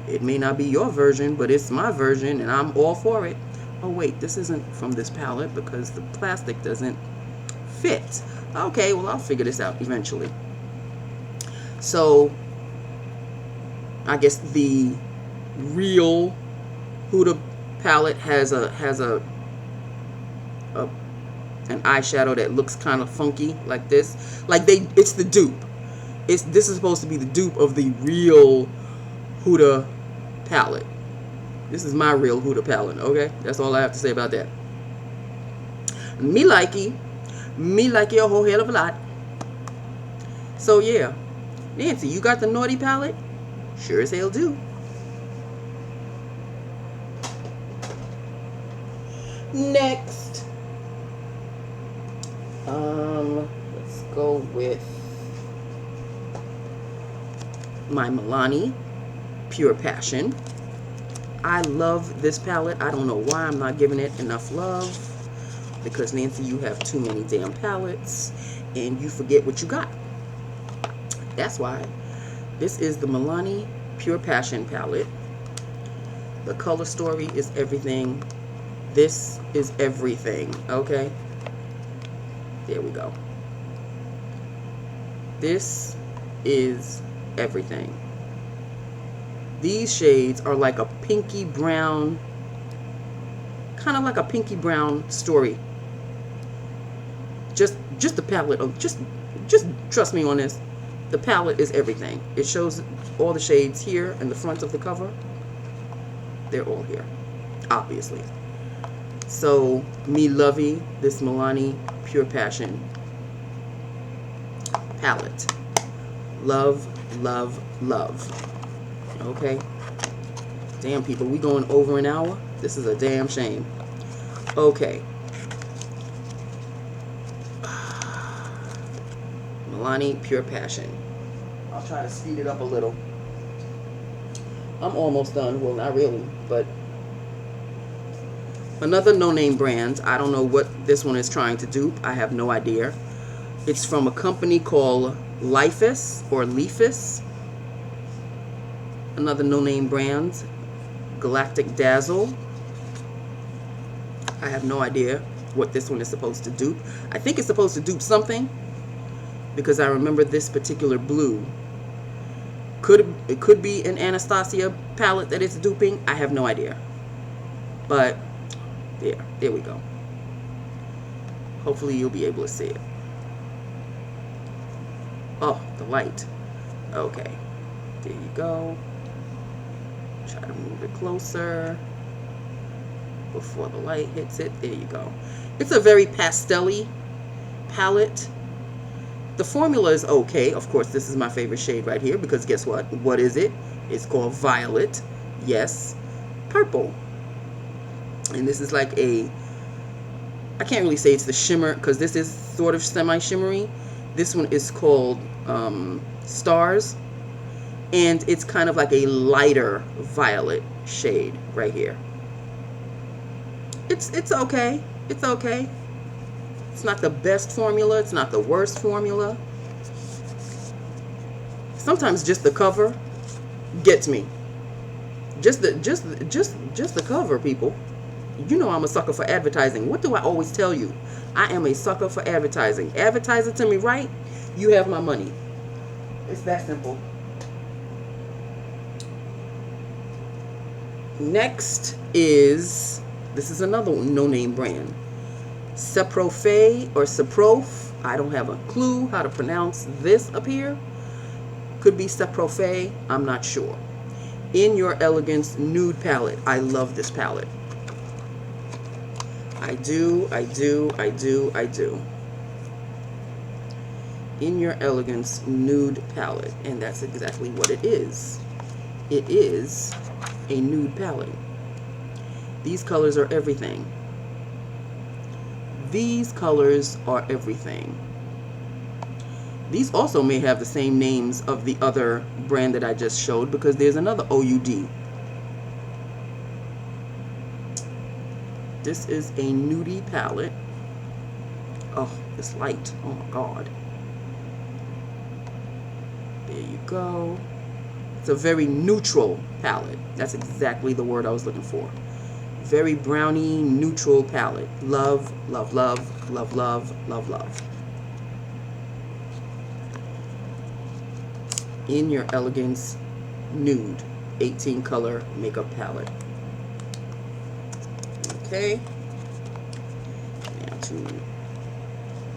A: It may not be your version, but it's my version, and I'm all for it. Oh, wait, this isn't from this palette because the plastic doesn't fit. Okay, well, I'll figure this out eventually. So I guess the real Huda palette has an eyeshadow that looks kind of funky like this. It's the dupe. This is supposed to be the dupe of the real Huda palette. This is my real Huda palette, okay? That's all I have to say about that. Me like it a whole hell of a lot. So yeah, Nancy, you got the Naughty palette? Sure as hell do. Next, let's go with my Milani Pure Passion. I love this palette. I don't know why I'm not giving it enough love, because Nancy, you have too many damn palettes and you forget what you got. That's why. This is the Milani Pure Passion palette. The color story is everything. This is everything, okay? There we go. This is everything. These shades are like a pinky brown, kind of like a pinky brown story. Just the palette of, just trust me on this. The palette is everything. It shows all the shades here in the front of the cover. They're all here, obviously. So, me lovey this Milani Pure Passion palette. Love, love, love. Okay? Damn, people, we going over an hour? This is a damn shame. Okay. Milani Pure Passion. I'll try to speed it up a little. I'm almost done. Well, not really, but another no-name brand. I don't know what this one is trying to dupe. I have no idea. It's from a company called Leifus or Leifus. Another no-name brand. Galactic Dazzle. I have no idea what this one is supposed to dupe. I think it's supposed to dupe something, because I remember this particular blue. It could be an Anastasia palette that it's duping. I have no idea. But there we go. Hopefully you'll be able to see it. Oh, the light. Okay. There you go. Try to move it closer before the light hits it. There you go. It's a very pastel-y palette. The formula is okay. Of course, this is my favorite shade right here, because guess what? What is it? It's called Violet. Yes. Purple. And this is like a, I can't really say it's the shimmer, because this is sort of semi-shimmery. This one is called Stars. And it's kind of like a lighter violet shade right here. It's okay. It's okay. It's not the best formula. It's not the worst formula. Sometimes just the cover gets me. Just the cover, people. You know I'm a sucker for advertising. What do I always tell you? I am a sucker for advertising. Advertise it to me right, you have my money. It's that simple. Next is, this is another no-name brand. Seprofe or Seprof. I don't have a clue how to pronounce this up here. Could be Seprofe. I'm not sure. In Your Elegance Nude Palette. I love this palette. I do. In Your Elegance Nude Palette. And that's exactly what it is. It is a nude palette. These colors are everything. These colors are everything. These also may have the same names of the other brand that I just showed, because there's another OUD. This is a nudie palette. Oh, this light. Oh my God. There you go. It's a very neutral palette. That's exactly the word I was looking for. Very browny, neutral palette. Love, love, love, love, love, love, love. In Your Elegance Nude 18 color makeup palette. Okay. Now to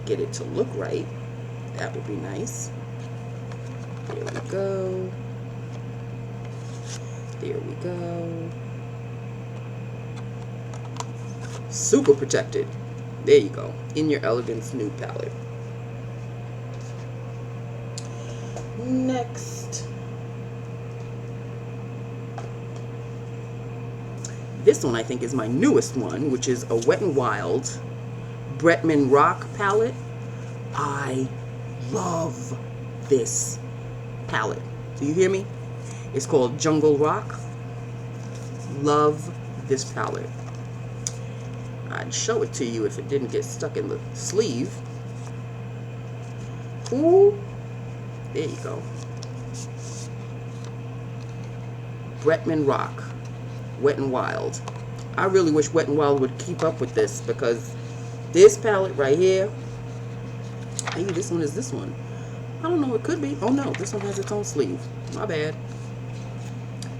A: get it to look right, that would be nice. There we go. There we go. Super protected. There you go. In Your Elegance Nude Palette. Next. This one I think is my newest one, which is a Wet n Wild Bretman Rock palette. I love this palette. Do you hear me? It's called Jungle Rock. Love this palette. I'd show it to you if it didn't get stuck in the sleeve. Ooh, there you go. Bretman Rock, Wet n Wild. I really wish Wet n Wild would keep up with this, because this palette right here, maybe this one is this one. I don't know, it could be. Oh no, this one has its own sleeve. My bad.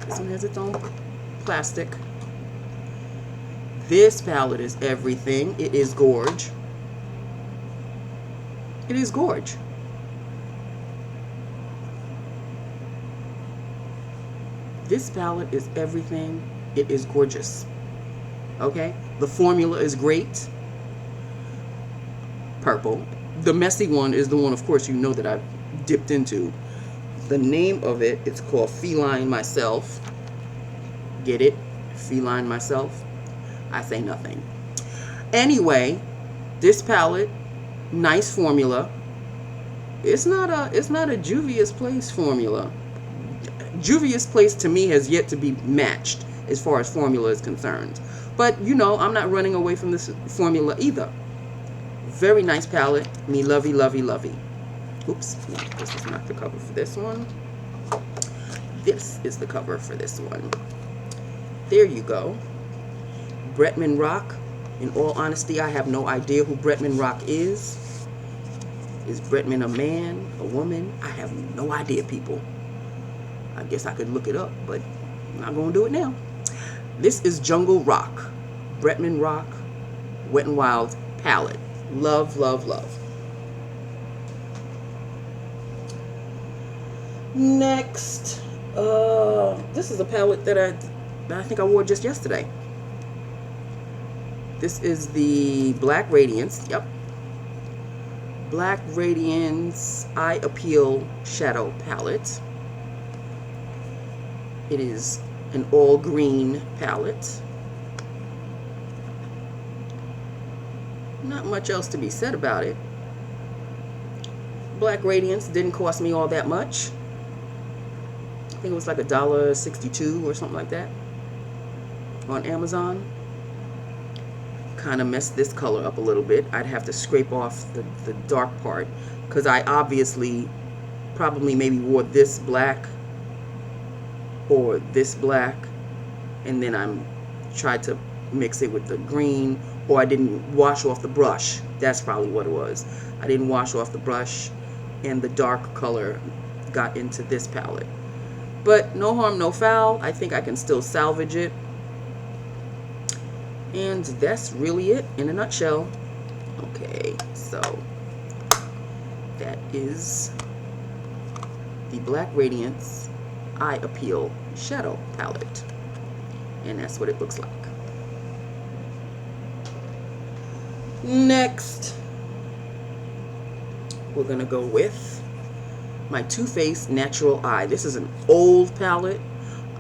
A: This one has its own plastic. This palette is everything. It is gorge. It is gorge. This palette is everything. It is gorgeous. Okay? The formula is great. Purple. The messy one is the one, of course, you know that I've dipped into. The name of it, it's called Feline Myself. Get it? Feline Myself. I say nothing. Anyway, this palette, nice formula. It's not a Juvia's Place formula. Juvia's Place to me has yet to be matched as far as formula is concerned. But you know, I'm not running away from this formula either. Very nice palette. Me lovey, lovey, lovey. Oops, no, this is not the cover for this one. This is the cover for this one. There you go. Bretman Rock. In all honesty, I have no idea who Bretman Rock is. Is Bretman a man, a woman? I have no idea, people. I guess I could look it up, but I'm not going to do it now. This is Jungle Rock. Bretman Rock, Wet n Wild palette. Love, love, love. Next, this is a palette that I think I wore just yesterday. This is the Black Radiance. Yep. Black Radiance Eye Appeal Shadow Palette. It is an all green palette. Not much else to be said about it. Black Radiance didn't cost me all that much. I think it was like $1.62 or something like that on Amazon. Kind of messed this color up a little bit. I'd have to scrape off the dark part, because I obviously probably maybe wore this black or this black, and then I'm tried to mix it with the green, or I didn't wash off the brush. That's probably what it was. I didn't wash off the brush, and the dark color got into this palette. But no harm, no foul. I think I can still salvage it. And that's really it in a nutshell. Okay, so that is the Black Radiance Eye Appeal Shadow Palette. And that's what it looks like. Next, we're going to go with my Too Faced Natural Eye. This is an old palette.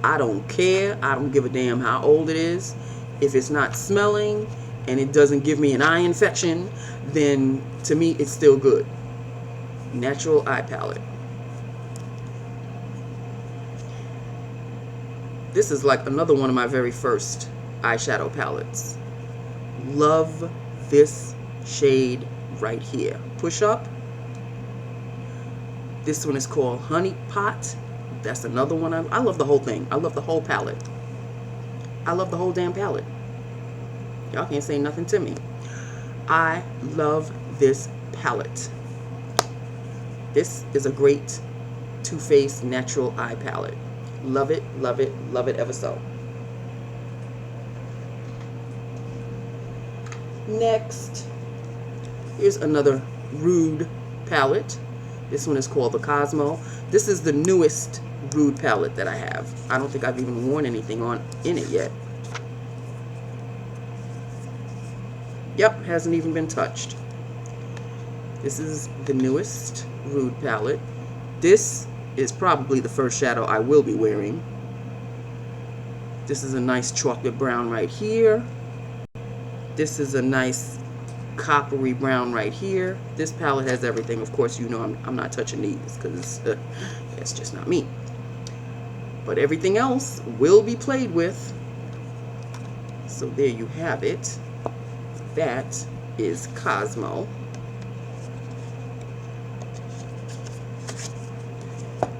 A: I don't care. I don't give a damn how old it is. If it's not smelling and it doesn't give me an eye infection, then to me it's still good. Natural Eye Palette. This is like another one of my very first eyeshadow palettes. Love this shade right here. Push Up. This one is called Honey Pot. That's another one. I love the whole thing. I love the whole palette. I love the whole damn palette. Y'all can't say nothing to me. I love this palette. This is a great Too Faced Natural Eye Palette. Love it, love it, love it ever so. Next, here's another Rude palette. This one is called the Cosmo. This is the newest Rude palette that I have. I don't think I've even worn anything in it yet. Yep, hasn't even been touched. This is the newest Rude palette. This is probably the first shadow I will be wearing. This is a nice chocolate brown right here. This is a nice coppery brown right here. This palette has everything. Of course, you know I'm not touching these because that's just not me. But everything else will be played with. So there you have it. That is Cosmo.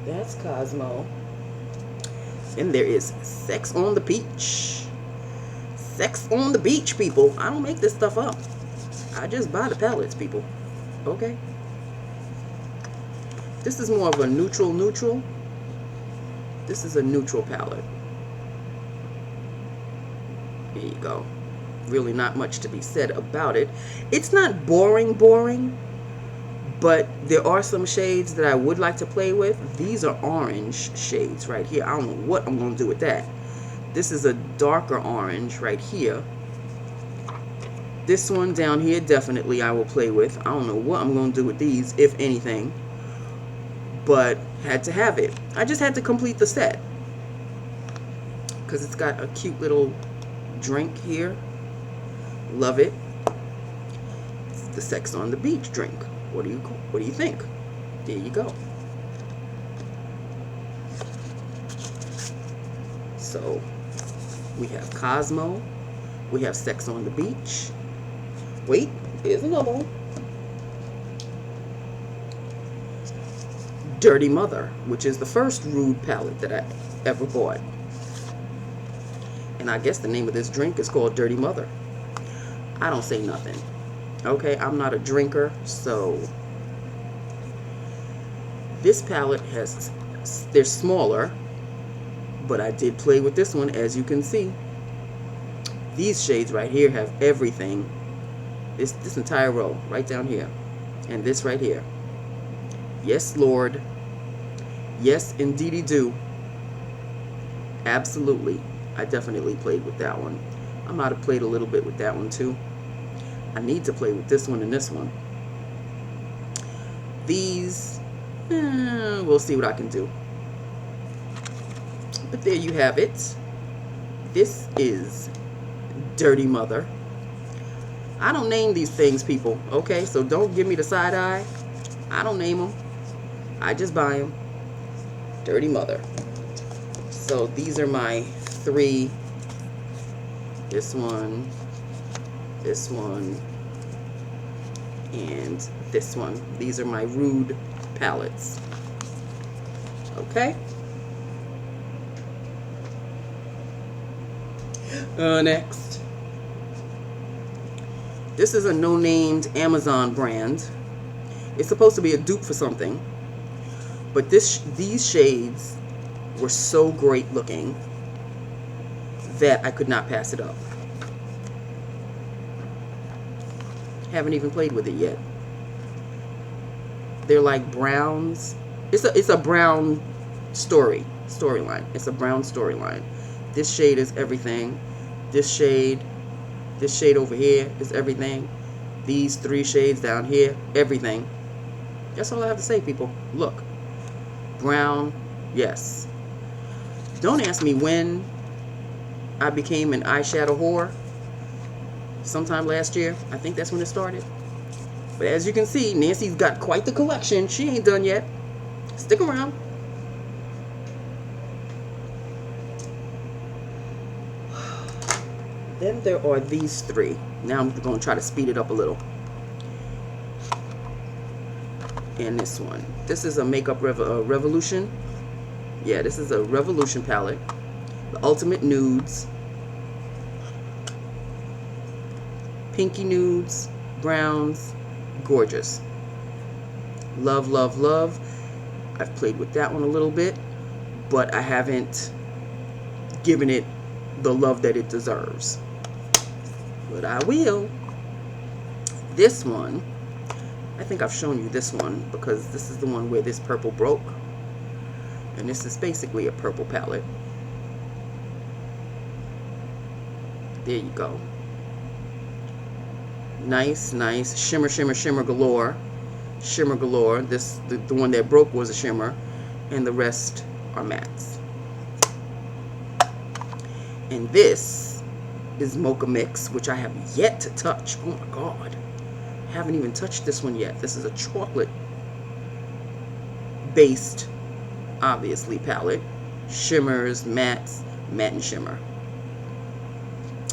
A: That's Cosmo. And there is Sex on the Beach. Sex on the Beach, people. I don't make this stuff up. I just buy the palettes, people. Okay? This is more of a neutral. This is a neutral palette. There you go. Really not much to be said about it. It's not boring, but there are some shades that I would like to play with. These are orange shades right here. I don't know what I'm going to do with that. This is a darker orange right here. This one down here, definitely I will play with. I don't know what I'm going to do with these, if anything. But had to have it. I just had to complete the set. Because it's got a cute little drink here. Love it. It's the Sex on the Beach drink. What do you think? There you go. So we have Cosmo. We have Sex on the Beach. Wait, here's another one. Dirty Mother, which is the first Rude palette that I ever bought. And I guess the name of this drink is called Dirty Mother. I don't say nothing. Okay, I'm not a drinker, so this palette they're smaller, but I did play with this one, as you can see. These shades right here have everything. This entire row right down here, and this right here. Yes, Lord. Yes, indeedy do. Absolutely. I definitely played with that one. I might have played a little bit with that one too. I need to play with this one and this one. These, we'll see what I can do. But there you have it. This is Dirty Mother. I don't name these things, people, okay? So don't give me the side eye. I don't name them. I just buy them. Dirty Mother. So these are my three. This one, and this one. These are my Rude palettes. Okay? Next. This is a no-named Amazon brand. It's supposed to be a dupe for something. But these shades were so great looking that I could not pass it up. Haven't even played with it yet. They're like browns. It's a brown storyline. It's a brown storyline. This shade is everything. This shade over here is everything. These three shades down here, everything. That's all I have to say, people. Look. Brown, yes. Don't ask me when I became an eyeshadow whore. Sometime last year. I think that's when it started. But as you can see, Nancy's got quite the collection. She ain't done yet. Stick around. Then there are these three. Now I'm going to try to speed it up a little. And this one. This is a Makeup Revolution. Yeah, this is a Revolution palette. The Ultimate Nudes. Pinky nudes, browns, gorgeous. Love, love, love. I've played with that one a little bit, but I haven't given it the love that it deserves. But I will. This one, I think I've shown you this one because this is the one where this purple broke. And this is basically a purple palette. There you go. Nice, nice. Shimmer, shimmer, shimmer galore. Shimmer galore. The one that broke was a shimmer. And the rest are mattes. And this is Mocha Mix, which I have yet to touch. Oh my God. I haven't even touched this one yet. This is a chocolate based, obviously, palette. shimmers, mattes, matte and shimmer.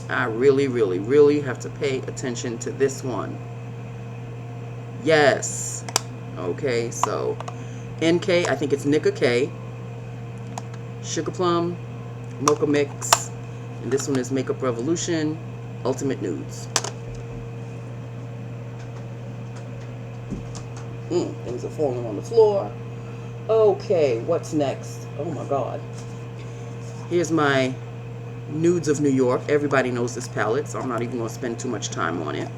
A: I really, really, really have to pay attention to this one. Yes. Okay, so NK, I think it's Nicka K, Sugar Plum, Mocha Mix, and this one is Makeup Revolution, Ultimate Nudes. Things are falling on the floor. Okay, what's next? Oh my God. Here's my Nudes of New York. Everybody knows this palette, so I'm not even going to spend too much time on it.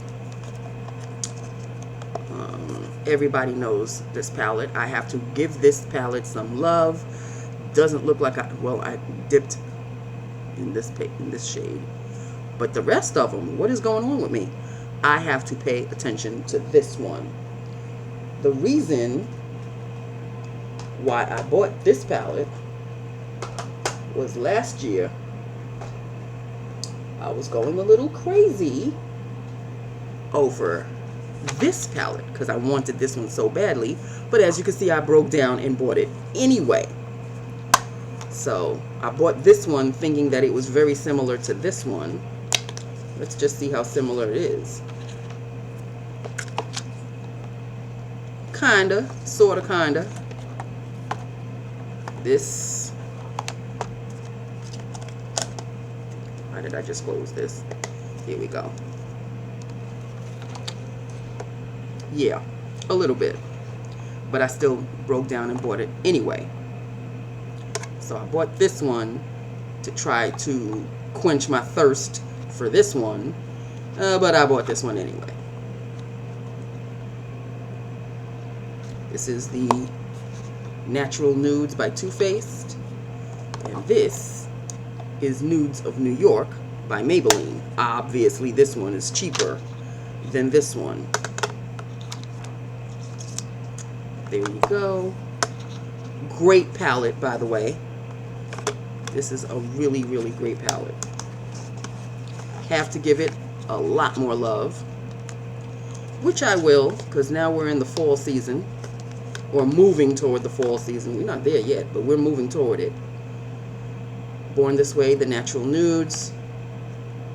A: Everybody knows this palette. I have to give this palette some love. Doesn't look like I dipped in this shade. But the rest of them, what is going on with me? I have to pay attention to this one. The reason why I bought this palette was last year I was going a little crazy over this palette because I wanted this one so badly, but as you can see, I broke down and bought it anyway. So I bought this one thinking that it was very similar to this one. Let's just see how similar it is. Kinda, sorta, kinda. This, why did I just close this? Here we go. Yeah, a little bit, but I still broke down and bought it anyway. So I bought this one to try to quench my thirst for this one, but I bought this one anyway. This is the Natural Nudes by Too Faced, and this is Nudes of New York by Maybelline. Obviously, this one is cheaper than this one. There you go. Great palette, by the way. This is a really, really great palette. Have to give it a lot more love, which I will, because now we're in the fall season, or moving toward the fall season. We're not there yet, but we're moving toward it. Born This Way, the Natural Nudes,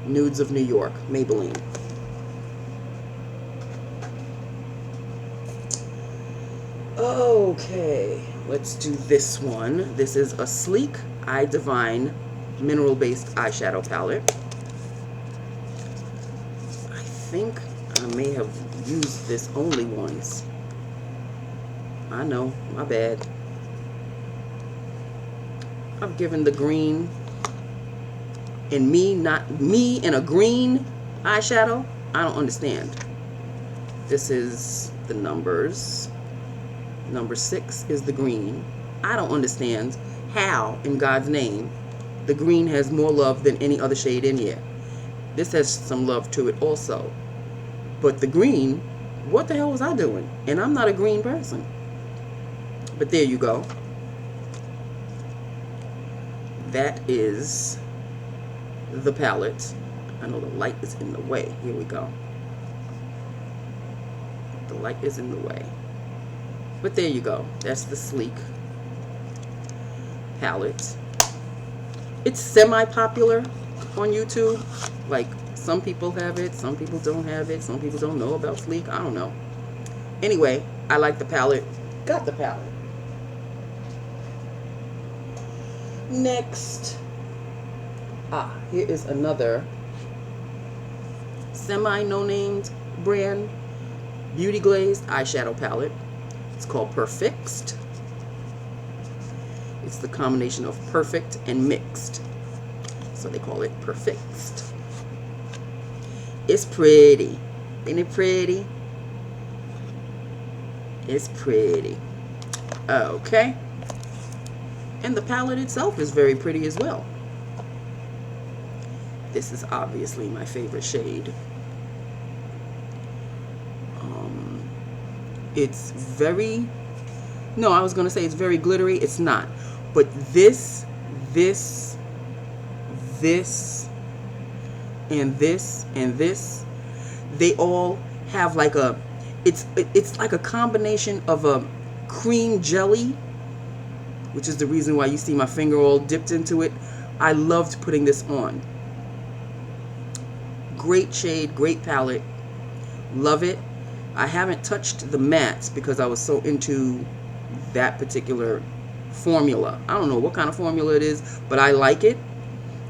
A: Nudes of New York, Maybelline. Okay, let's do this one. This is a sleek Eye Divine mineral-based eyeshadow palette. I think I may have used this only once. I know, my bad. I've given the green, and not me in a green eyeshadow. I don't understand. This is the numbers. Number 6 is the green. I don't understand how, in God's name, the green has more love than any other shade in here. This has some love to it also. But the green, what the hell was I doing? And I'm not a green person. But there you go. That is the palette. I know the light is in the way. Here we go. The light is in the way. But there you go. That's the sleek palette. It's semi-popular on YouTube. Like, some people have it, some people don't have it, some people don't know about sleek. I don't know. Anyway, I like the palette. Got the palette. Next. Here is another semi-no-named brand beauty glazed eyeshadow palette. It's called Perfixed. It's the combination of perfect and mixed, so they call it Perfixed. It's pretty. Isn't it pretty? It's pretty. Okay. And the palette itself is very pretty as well. This is obviously my favorite shade. It's very, no, I was going to say it's very glittery. It's not. But this, and this, and this, they all have like a, it's like a combination of a cream jelly which is the reason why you see my finger all dipped into it. I loved putting this on. Great shade, great palette. Love it. I haven't touched the mattes because I was so into that particular formula. I don't know what kind of formula it is, but I like it.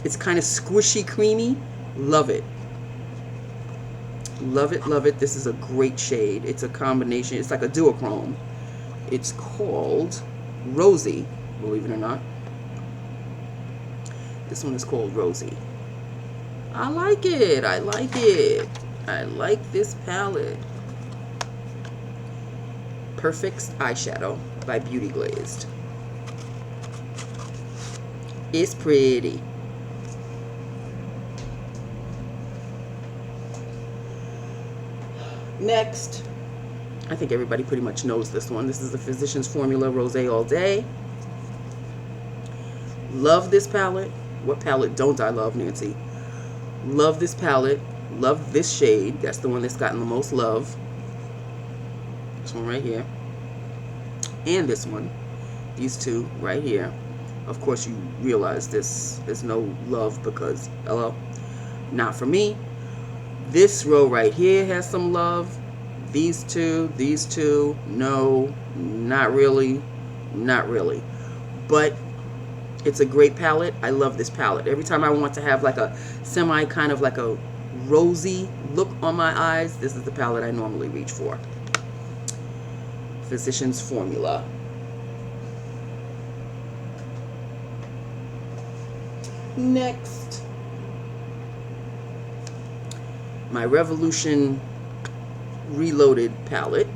A: It's kind of squishy, creamy. Love it. Love it, love it. This is a great shade. It's a combination. It's like a duochrome. It's called Rosy, believe it or not. This one is called Rosy. I like it. I like it. I like this palette. Perfect Eyeshadow by Beauty Glazed. It's pretty. Next, I think everybody pretty much knows this one. This is the Physicians Formula Rosé All Day. Love this palette. What palette don't I love, Nancy? Love this palette. Love this shade. That's the one that's gotten the most love. This one right here. And this one. These two right here. Of course, you realize this is no love because, hello, not for me. This row right here has some love. These two, no, not really, not really. But it's a great palette. I love this palette. Every time I want to have like a semi kind of like a rosy look on my eyes, this is the palette I normally reach for. Physicians Formula. Next, my Revolution Reloaded palette.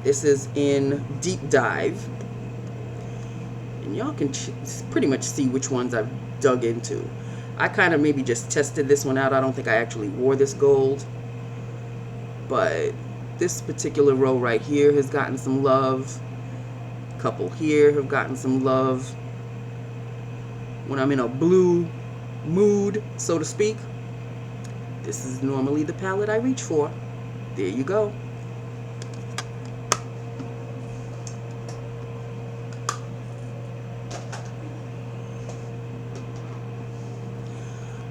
A: This is in Deep Dive, and y'all can pretty much see which ones I've dug into. I kind of maybe just tested this one out. I don't think I actually wore this gold, but this particular row right here has gotten some love. A couple here have gotten some love. When I'm in a blue mood, so to speak, this is normally the palette I reach for. There you go.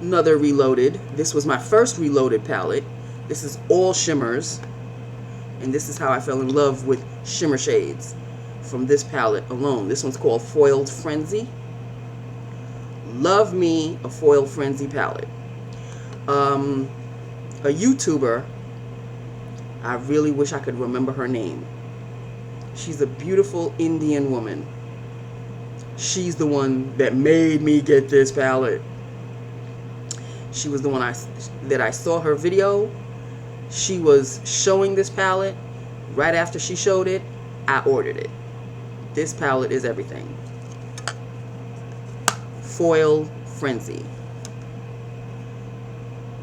A: Another Reloaded. This was my first Reloaded palette. This is all shimmers. And this is how I fell in love with shimmer shades from this palette alone. This one's called Foiled Frenzy. Love me a Foiled Frenzy palette. A YouTuber, I really wish I could remember her name. She's a beautiful Indian woman. She's the one that made me get this palette. She was the one that I saw her video. She was showing this palette. Right after she showed it, I ordered it. This palette is everything. Foil Frenzy.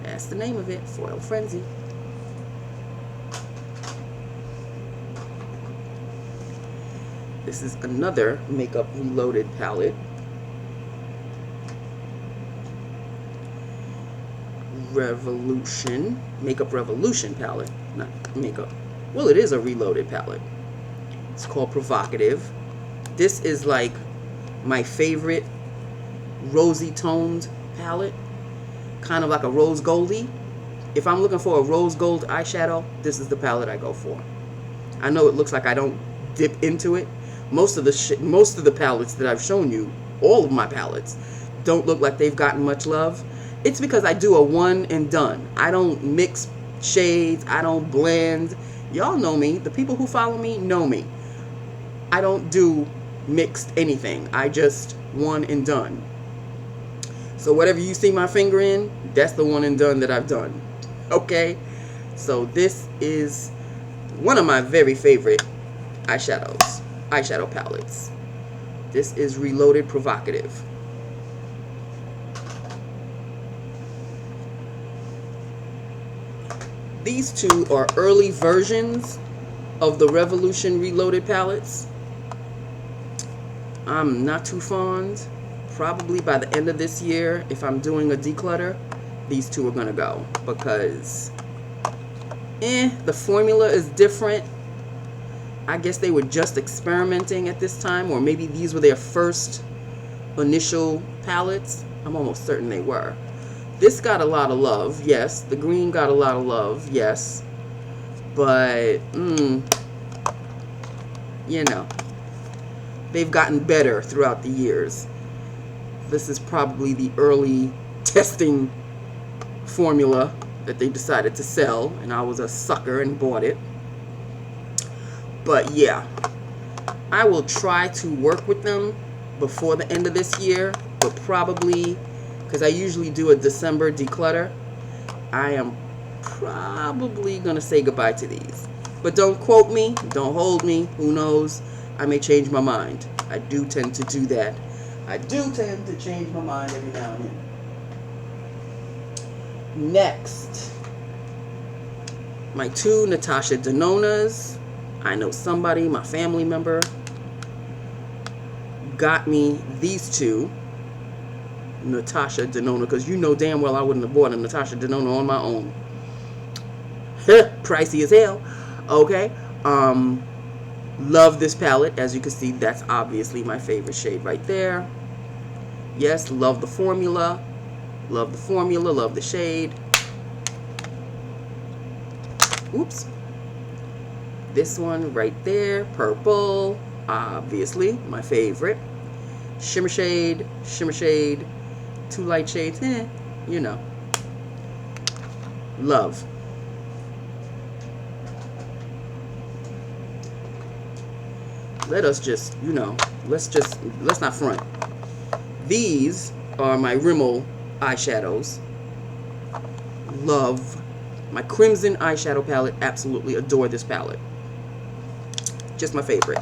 A: That's the name of it, Foil Frenzy. This is another Makeup Reloaded palette. Revolution, Makeup Revolution palette, not makeup. Well, it is a Reloaded palette. It's called Provocative. This is like my favorite rosy toned palette, kind of like a rose goldy. If I'm looking for a rose gold eyeshadow, this is the palette I go for. I know it looks like I don't dip into it. Most of the palettes that I've shown you, all of my palettes, don't look like they've gotten much love. It's because I do a one and done. I don't mix shades. I don't blend. Y'all know me. The people who follow me know me. I don't do mixed anything. I just one and done. So whatever you see my finger in, that's the one and done that I've done. Okay? So this is one of my very favorite eyeshadow palettes. This is Reloaded Provocative. These two are early versions of the Revolution Reloaded palettes. I'm not too fond. Probably by the end of this year, if I'm doing a declutter, these two are gonna go because the formula is different. I guess they were just experimenting at this time, or maybe these were their first initial palettes. I'm almost certain they were. This got a lot of love, yes. The green got a lot of love, yes. But, you know, they've gotten better throughout the years. This is probably the early testing formula that they decided to sell, and I was a sucker and bought it. But yeah, I will try to work with them before the end of this year, but probably, because I usually do a December declutter, I am probably going to say goodbye to these. But don't quote me, don't hold me, who knows, I may change my mind. I do tend to do that. I do tend to change my mind every now and then. Next, my two Natasha Denonas. I know somebody, my family member, got me these two Natasha Denona, because you know damn well I wouldn't have bought a Natasha Denona on my own. Pricey as hell. Okay. Love this palette. As you can see, that's obviously my favorite shade right there. Yes, love the formula. Love the formula, love the shade. Oops. This one right there, purple, obviously my favorite. Shimmer shade, two light shades, you know. Love. Let us just, you know, let's not front. These are my Rimmel eyeshadows. Love my crimson eyeshadow palette. Absolutely adore this palette. Just my favorite.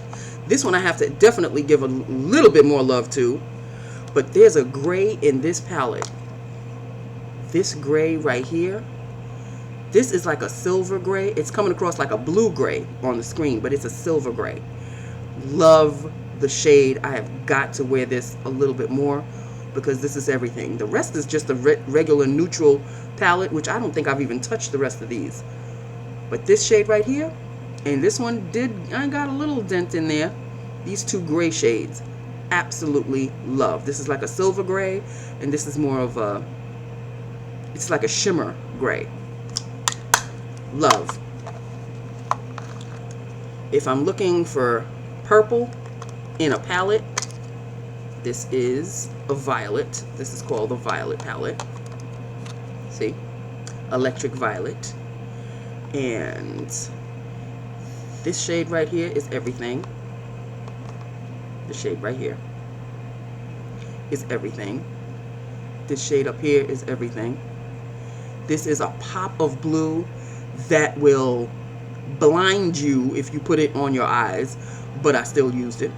A: This one I have to definitely give a little bit more love to, but there's a gray in this palette. This gray right here, this is like a silver gray. It's coming across like a blue gray on the screen, but it's a silver gray. Love the shade. I have got to wear this a little bit more because this is everything. The rest is just a regular neutral palette, which I don't think I've even touched the rest of these. But this shade right here, and this one I got a little dent in there. These two gray shades, absolutely love. This is like a silver gray, and this is more of a, it's like a shimmer gray. Love. If I'm looking for purple in a palette, this is a violet. This is called the violet palette. See? Electric violet. And this shade right here is everything. The shade right here is everything. This shade up here is everything. This is a pop of blue that will blind you if you put it on your eyes, but I still used it.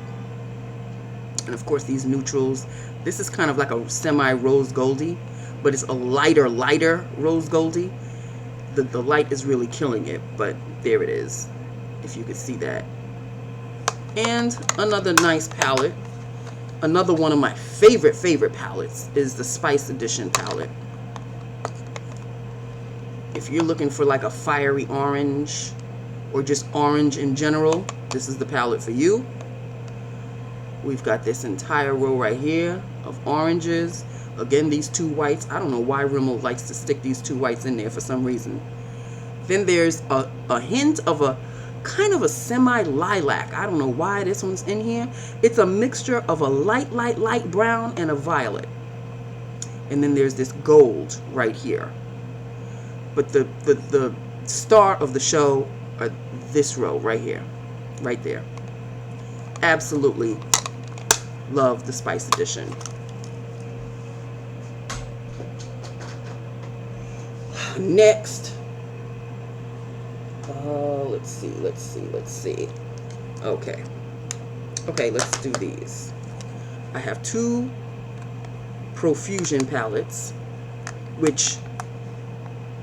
A: And of course these neutrals, this is kind of like a semi rose goldy, but it's a lighter rose goldy. The light is really killing it, but there it is, if you could see that. And another nice palette, another one of my favorite palettes is the Spice Edition palette. If you're looking for like a fiery orange or just orange in general, this is the palette for you. We've got this entire row right here of oranges. Again, these two whites. I don't know why Rimmel likes to stick these two whites in there for some reason. Then there's a hint of a kind of a semi-lilac. I don't know why this one's in here. It's a mixture of a light brown and a violet. And then there's this gold right here. But the star of the show are this row right here, right there. Absolutely love the Spice Edition. Next, let's see. Okay, let's do these. I have two Profusion palettes, which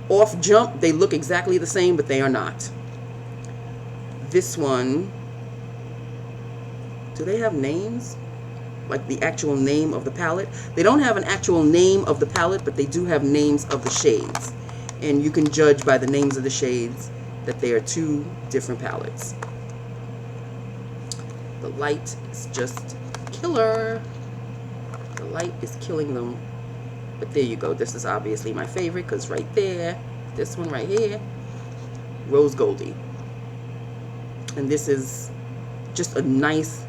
A: off jump they look exactly the same, but they are not. This one, do they have names? Like the actual name of the palette? They don't have an actual name of the palette, but they do have names of the shades. And you can judge by the names of the shades that they are two different palettes. The light is just killer. The light is killing them. But there you go. This is obviously my favorite because right there, this one right here, Rose Goldie. And this is just a nice,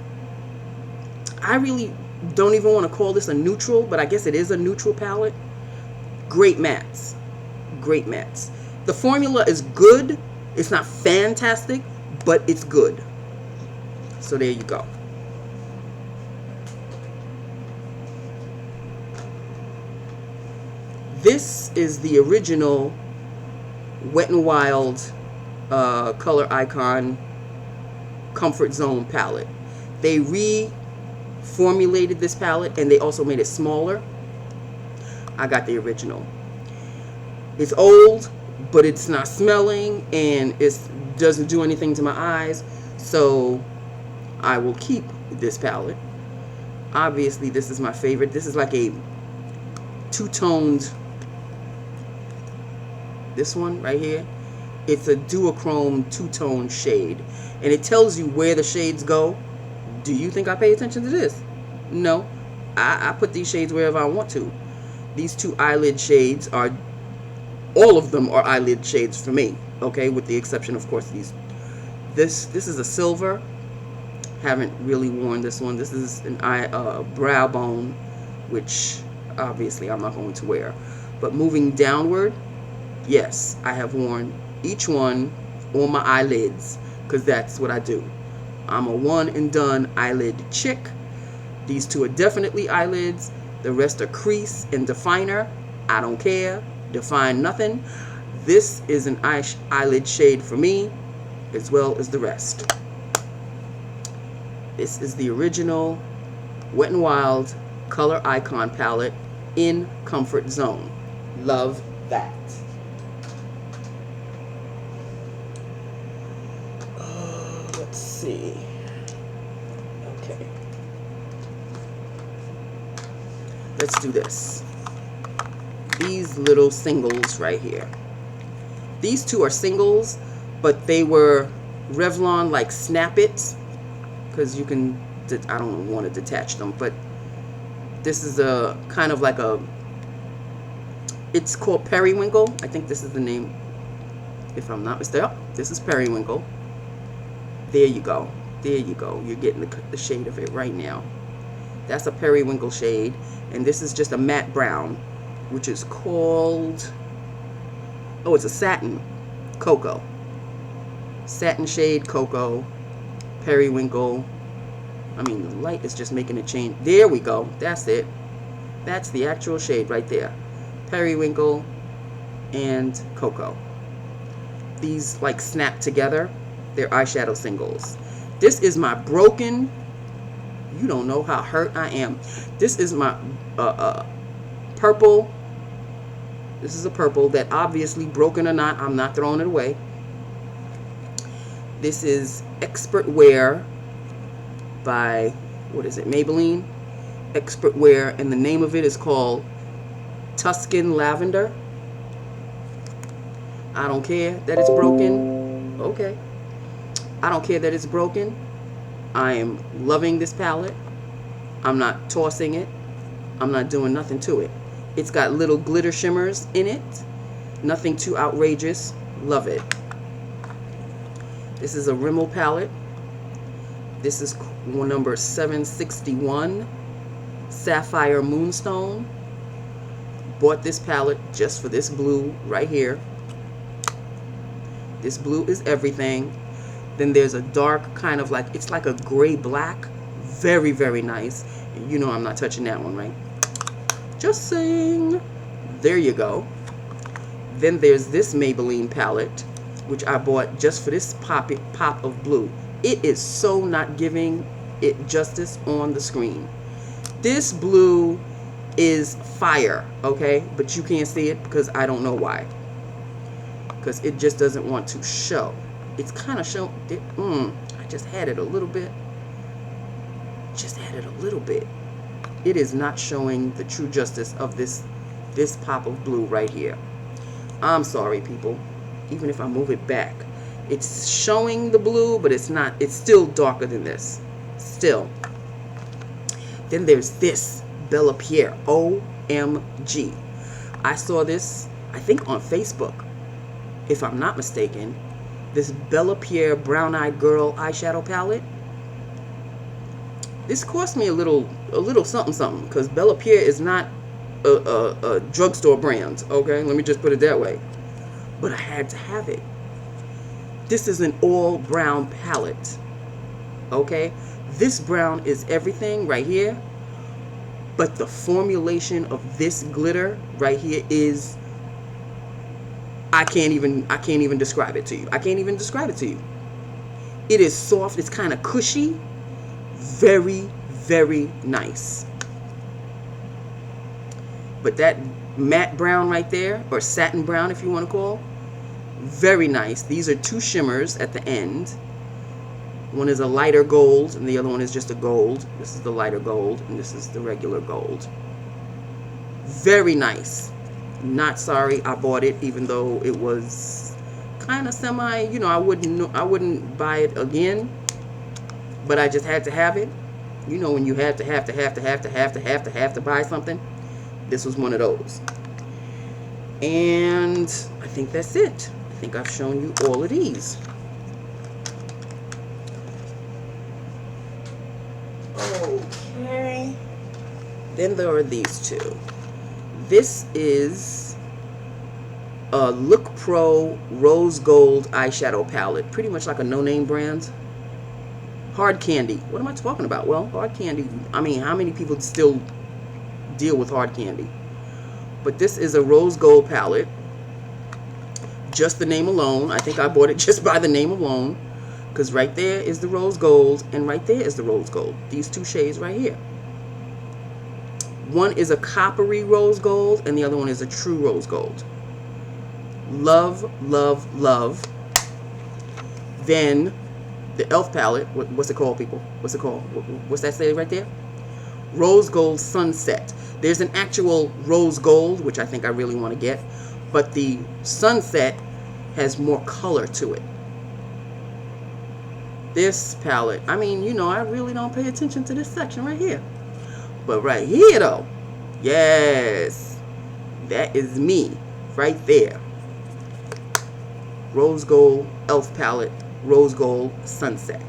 A: I really don't even want to call this a neutral, but I guess it is a neutral palette. Great mattes. Great mattes. The formula is good. It's not fantastic, but it's good. So there you go. This is the original Wet n Wild Color Icon Comfort Zone palette. They reformulated this palette and they also made it smaller. I got the original. It's old, but it's not smelling and it doesn't do anything to my eyes, so I will keep this palette. Obviously, this is my favorite. This is like a two-toned, this one right here, it's a duochrome two-tone shade, and it tells you where the shades go. Do you think I pay attention to this? No, I put these shades wherever I want to. These two eyelid shades are, all of them are eyelid shades for me, okay, with the exception, of course, these. This is a silver. Haven't really worn this one. This is an brow bone, which obviously I'm not going to wear. But moving downward, yes, I have worn each one on my eyelids because that's what I do. I'm a one and done eyelid chick. These two are definitely eyelids. The rest are crease and definer. I don't care. Define nothing. This is an eyelid shade for me as well as the rest. This is the original Wet n Wild Color Icon palette in Comfort Zone. Love that. Let's see. Okay. Let's do this. These little singles right here. These two are singles, but they were Revlon like Snap It, because you can, I don't want to detach them, but this is a kind of like a, it's called Periwinkle. I think this is the name, if I'm not mistaken. This is Periwinkle. There you go. There you go. You're getting the shade of it right now. That's a Periwinkle shade, and this is just a matte brown, which is called, oh, it's a satin cocoa. Satin shade cocoa, Periwinkle. I mean, the light is just making it change. There we go. That's it. That's the actual shade right there. Periwinkle and cocoa. These like snap together. They're eyeshadow singles. This is my broken, you don't know how hurt I am. This is my purple. This is a purple that obviously, broken or not, I'm not throwing it away. This is Expert Wear by, what is it, Maybelline? Expert Wear, and the name of it is called Tuscan Lavender. I don't care that it's broken. Okay. I don't care that it's broken. I am loving this palette. I'm not tossing it. I'm not doing nothing to it. It's got little glitter shimmers in it. Nothing too outrageous. Love it. This is a Rimmel palette. This is number 761, Sapphire Moonstone. Bought this palette just for this blue right here. This blue is everything. Then there's a dark kind of like, it's like a gray black. Very, very nice. You know I'm not touching that one, right? Just saying. There you go. Then there's this Maybelline palette, which I bought just for this pop of blue. It is so not giving it justice on the screen. This blue is fire, okay? But you can't see it because I don't know why. Because it just doesn't want to show. It's kind of show. I just had it a little bit. Just had it a little bit. It is not showing the true justice of this pop of blue right here. I'm sorry, people. Even if I move it back, it's showing the blue, but it's not. It's still darker than this. still. Then there's this Bella Pierre. OMG. I saw this, I think, on Facebook, if I'm not mistaken. This Bella Pierre Brown Eyed Girl eyeshadow palette. This cost me a little something something, because Bella Pierre is not a drugstore brand, okay? Let me just put it that way. But I had to have it. This is an all brown palette, okay? This brown is everything right here, but the formulation of this glitter right here is, I can't even describe it to you. I can't even describe it to you. It is soft. It's kind of cushy. Very, very nice. But that matte brown right there, or satin brown if you want to call, very nice. These are two shimmers at the end. One is a lighter gold, and the other one is just a gold. This is the lighter gold, and this is the regular gold. Very nice. Not sorry I bought it, even though it was kind of semi, you know, I wouldn't buy it again, but I just had to have it. You know, when you have to buy something, this was one of those. And I think that's it. I think I've shown you all of these. Okay. Then there are these two. This is a Look Pro Rose Gold eyeshadow palette. Pretty much like a no-name brand. Hard Candy. What am I talking about? Well, Hard Candy, I mean, how many people still deal with Hard Candy? But this is a Rose Gold palette. Just the name alone. I think I bought it just by the name alone. Because right there is the Rose Gold, and right there is the Rose Gold. These two shades right here. One is a coppery Rose Gold, and the other one is a true Rose Gold. Love, love, love. Then the e.l.f. palette. What's it called, people? What's it called? What's that say right there? Rose Gold Sunset. There's an actual Rose Gold, which I think I really want to get. But the Sunset has more color to it. This palette, I mean, you know, I really don't pay attention to this section right here. But right here, though, yes, that is me right there. Rose Gold e.l.f. palette, Rose Gold Sunset.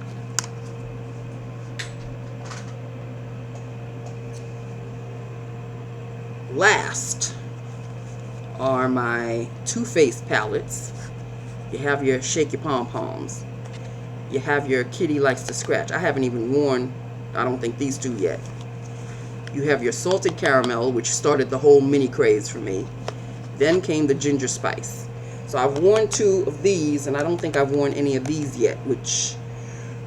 A: Last are my Too Faced palettes. You have your Shake Your Pom Poms. You have your Kitty Likes to Scratch. I haven't even worn, I don't think, these two yet. You have your Salted Caramel, which started the whole mini craze for me. Then came the Ginger Spice. So I've worn two of these, and I don't think I've worn any of these yet, which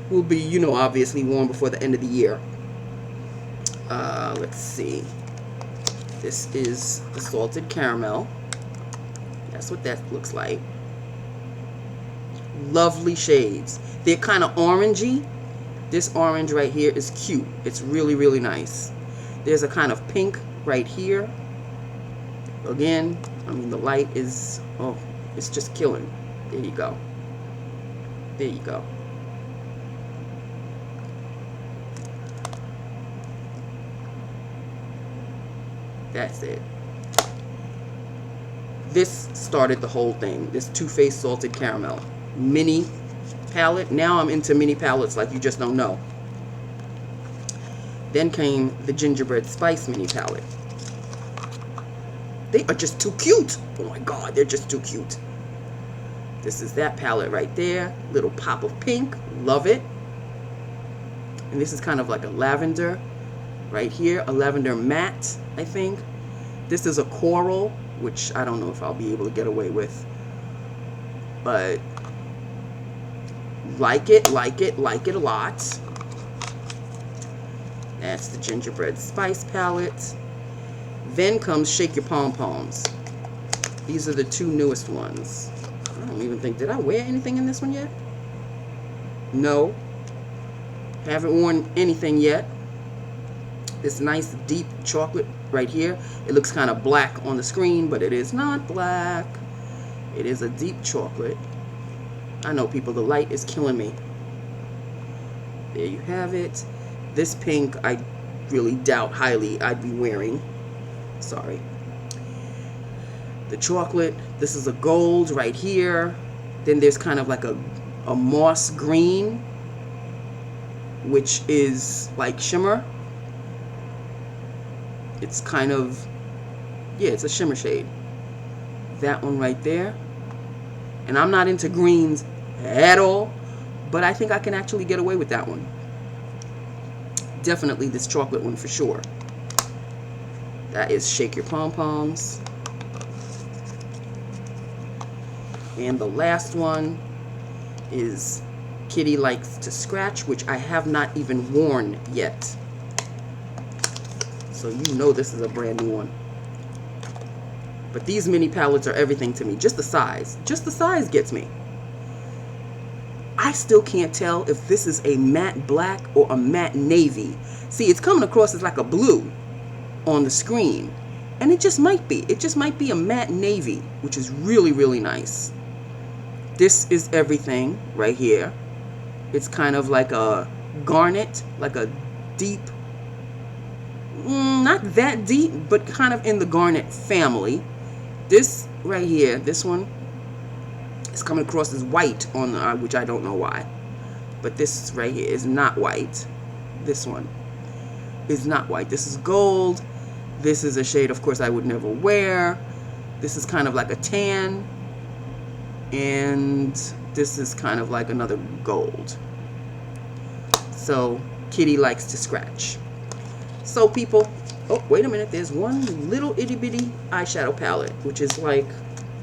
A: will be, you know, obviously worn before the end of the year. Let's see. This is the Salted Caramel. That's what that looks like. Lovely shades. They're kind of orangey. This orange right here is cute. It's really, really nice. There's a kind of pink right here. Again, I mean, the light is, oh, it's just killing. There you go. There you go. That's it. This started the whole thing. This Too Faced Salted Caramel mini palette. Now I'm into mini palettes like you just don't know. Then came the Gingerbread Spice mini palette. They are just too cute. Oh my god, they're just too cute. This is that palette right there. Little pop of pink. Love it. And this is kind of like a lavender right here. A lavender matte, I think. This is a coral, which I don't know if I'll be able to get away with. But like it a lot. That's the Gingerbread Spice palette. Then comes Shake Your Pom Poms. These are the two newest ones. I don't even think, did I wear anything in this one yet? No. Haven't worn anything yet. This nice deep chocolate right here. It looks kind of black on the screen, but it is not black. It is a deep chocolate. I know, people, the light is killing me. There you have it. This pink, I really doubt highly I'd be wearing. Sorry. The chocolate, this is a gold right here. Then there's kind of like a moss green, which is like shimmer. It's kind of, yeah, it's a shimmer shade. That one right there. And I'm not into greens at all, but I think I can actually get away with that one. Definitely this chocolate one for sure. That is Shake Your Pom Poms. And the last one is Kitty Likes to Scratch, which I have not even worn yet. So you know this is a brand new one. But these mini palettes are everything to me. Just the size. Just the size gets me. I still can't tell if this is a matte black or a matte navy. See, it's coming across as like a blue on the screen. And it just might be. It just might be a matte navy, which is really, really nice. This is everything right here. It's kind of like a garnet, like a deep, not that deep, but kind of in the garnet family. This right here, this one, is coming across as white on the, which I don't know why. But this right here is not white. This one is not white. This is gold. This is a shade, of course, I would never wear. This is kind of like a tan. And this is kind of like another gold. So, Kitty Likes to Scratch. So, people, oh, wait a minute. There's one little itty bitty eyeshadow palette, which is like,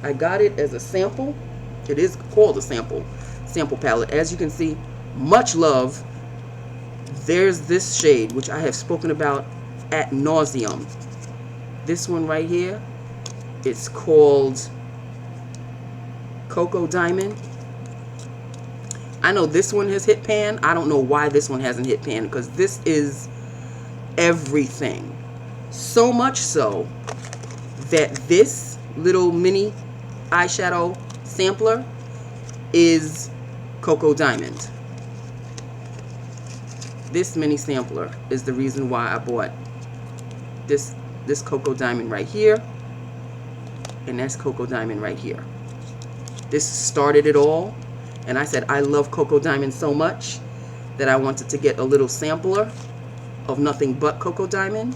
A: I got it as a sample. It is called a sample palette. As you can see, much love. There's this shade, which I have spoken about ad nauseum. This one right here, it's called Cocoa Diamond. I know this one has hit pan. I don't know why this one hasn't hit pan, because this is everything. So much so that this little mini eyeshadow sampler is Cocoa Diamond. This mini sampler is the reason why I bought this Cocoa Diamond right here, and that's Cocoa Diamond right here. This started it all, and I said I love Cocoa Diamond so much that I wanted to get a little sampler of nothing but Cocoa Diamond.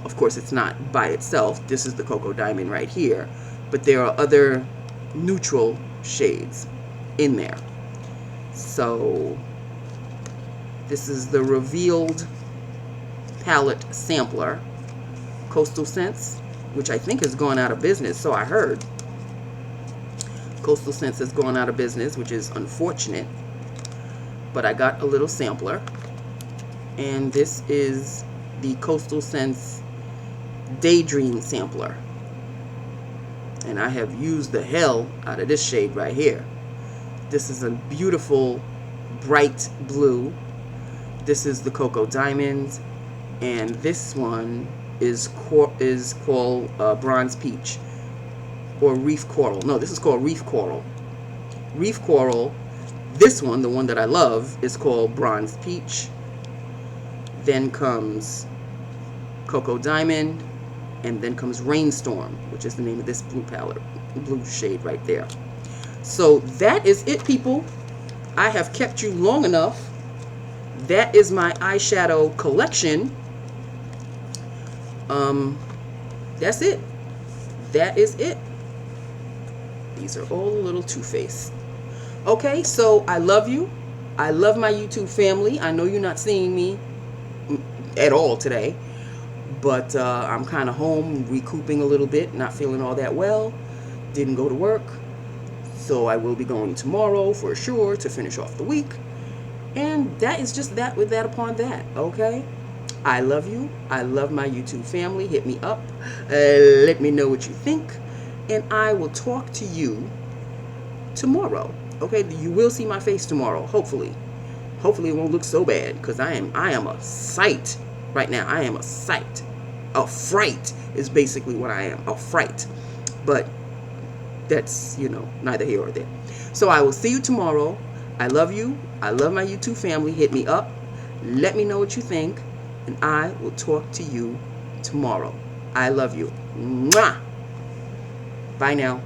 A: Of course, it's not by itself. This is the Cocoa Diamond right here, but there are other neutral shades in there. So this is the revealed palette sampler, Coastal Scents, which I think has gone out of business, so I heard. Coastal Scents has gone out of business, which is unfortunate, but I got a little sampler. And this is the Coastal Scents Daydream sampler, and I have used the hell out of this shade right here. This is a beautiful bright blue. This is the Cocoa Diamond, and this one is called Bronze Peach, or Reef Coral. No, this is called Reef Coral. Reef Coral. This one, the one that I love, is called Bronze Peach. Then comes Cocoa Diamond, and then comes Rainstorm, which is the name of this blue palette, blue shade right there. So that is it, people. I have kept you long enough. That is my eyeshadow collection. That's it. That is it. These are all a little Too Faced. Okay, so I love you. I love my YouTube family. I know you're not seeing me at all today, but I'm kind of home recouping a little bit, not feeling all that well. Didn't go to work, so I will be going tomorrow for sure to finish off the week. And that is just that with that upon that. Okay, I love you. I love my YouTube family. Hit me up, let me know what you think, and I will talk to you tomorrow. Okay, you will see my face tomorrow, hopefully. Hopefully it won't look so bad, because I am a sight right now. I am a sight. A fright is basically what I am. A fright. But that's, neither here or there. So I will see you tomorrow. I love you. I love my YouTube family. Hit me up. Let me know what you think, and I will talk to you tomorrow. I love you. Mwah! Bye now.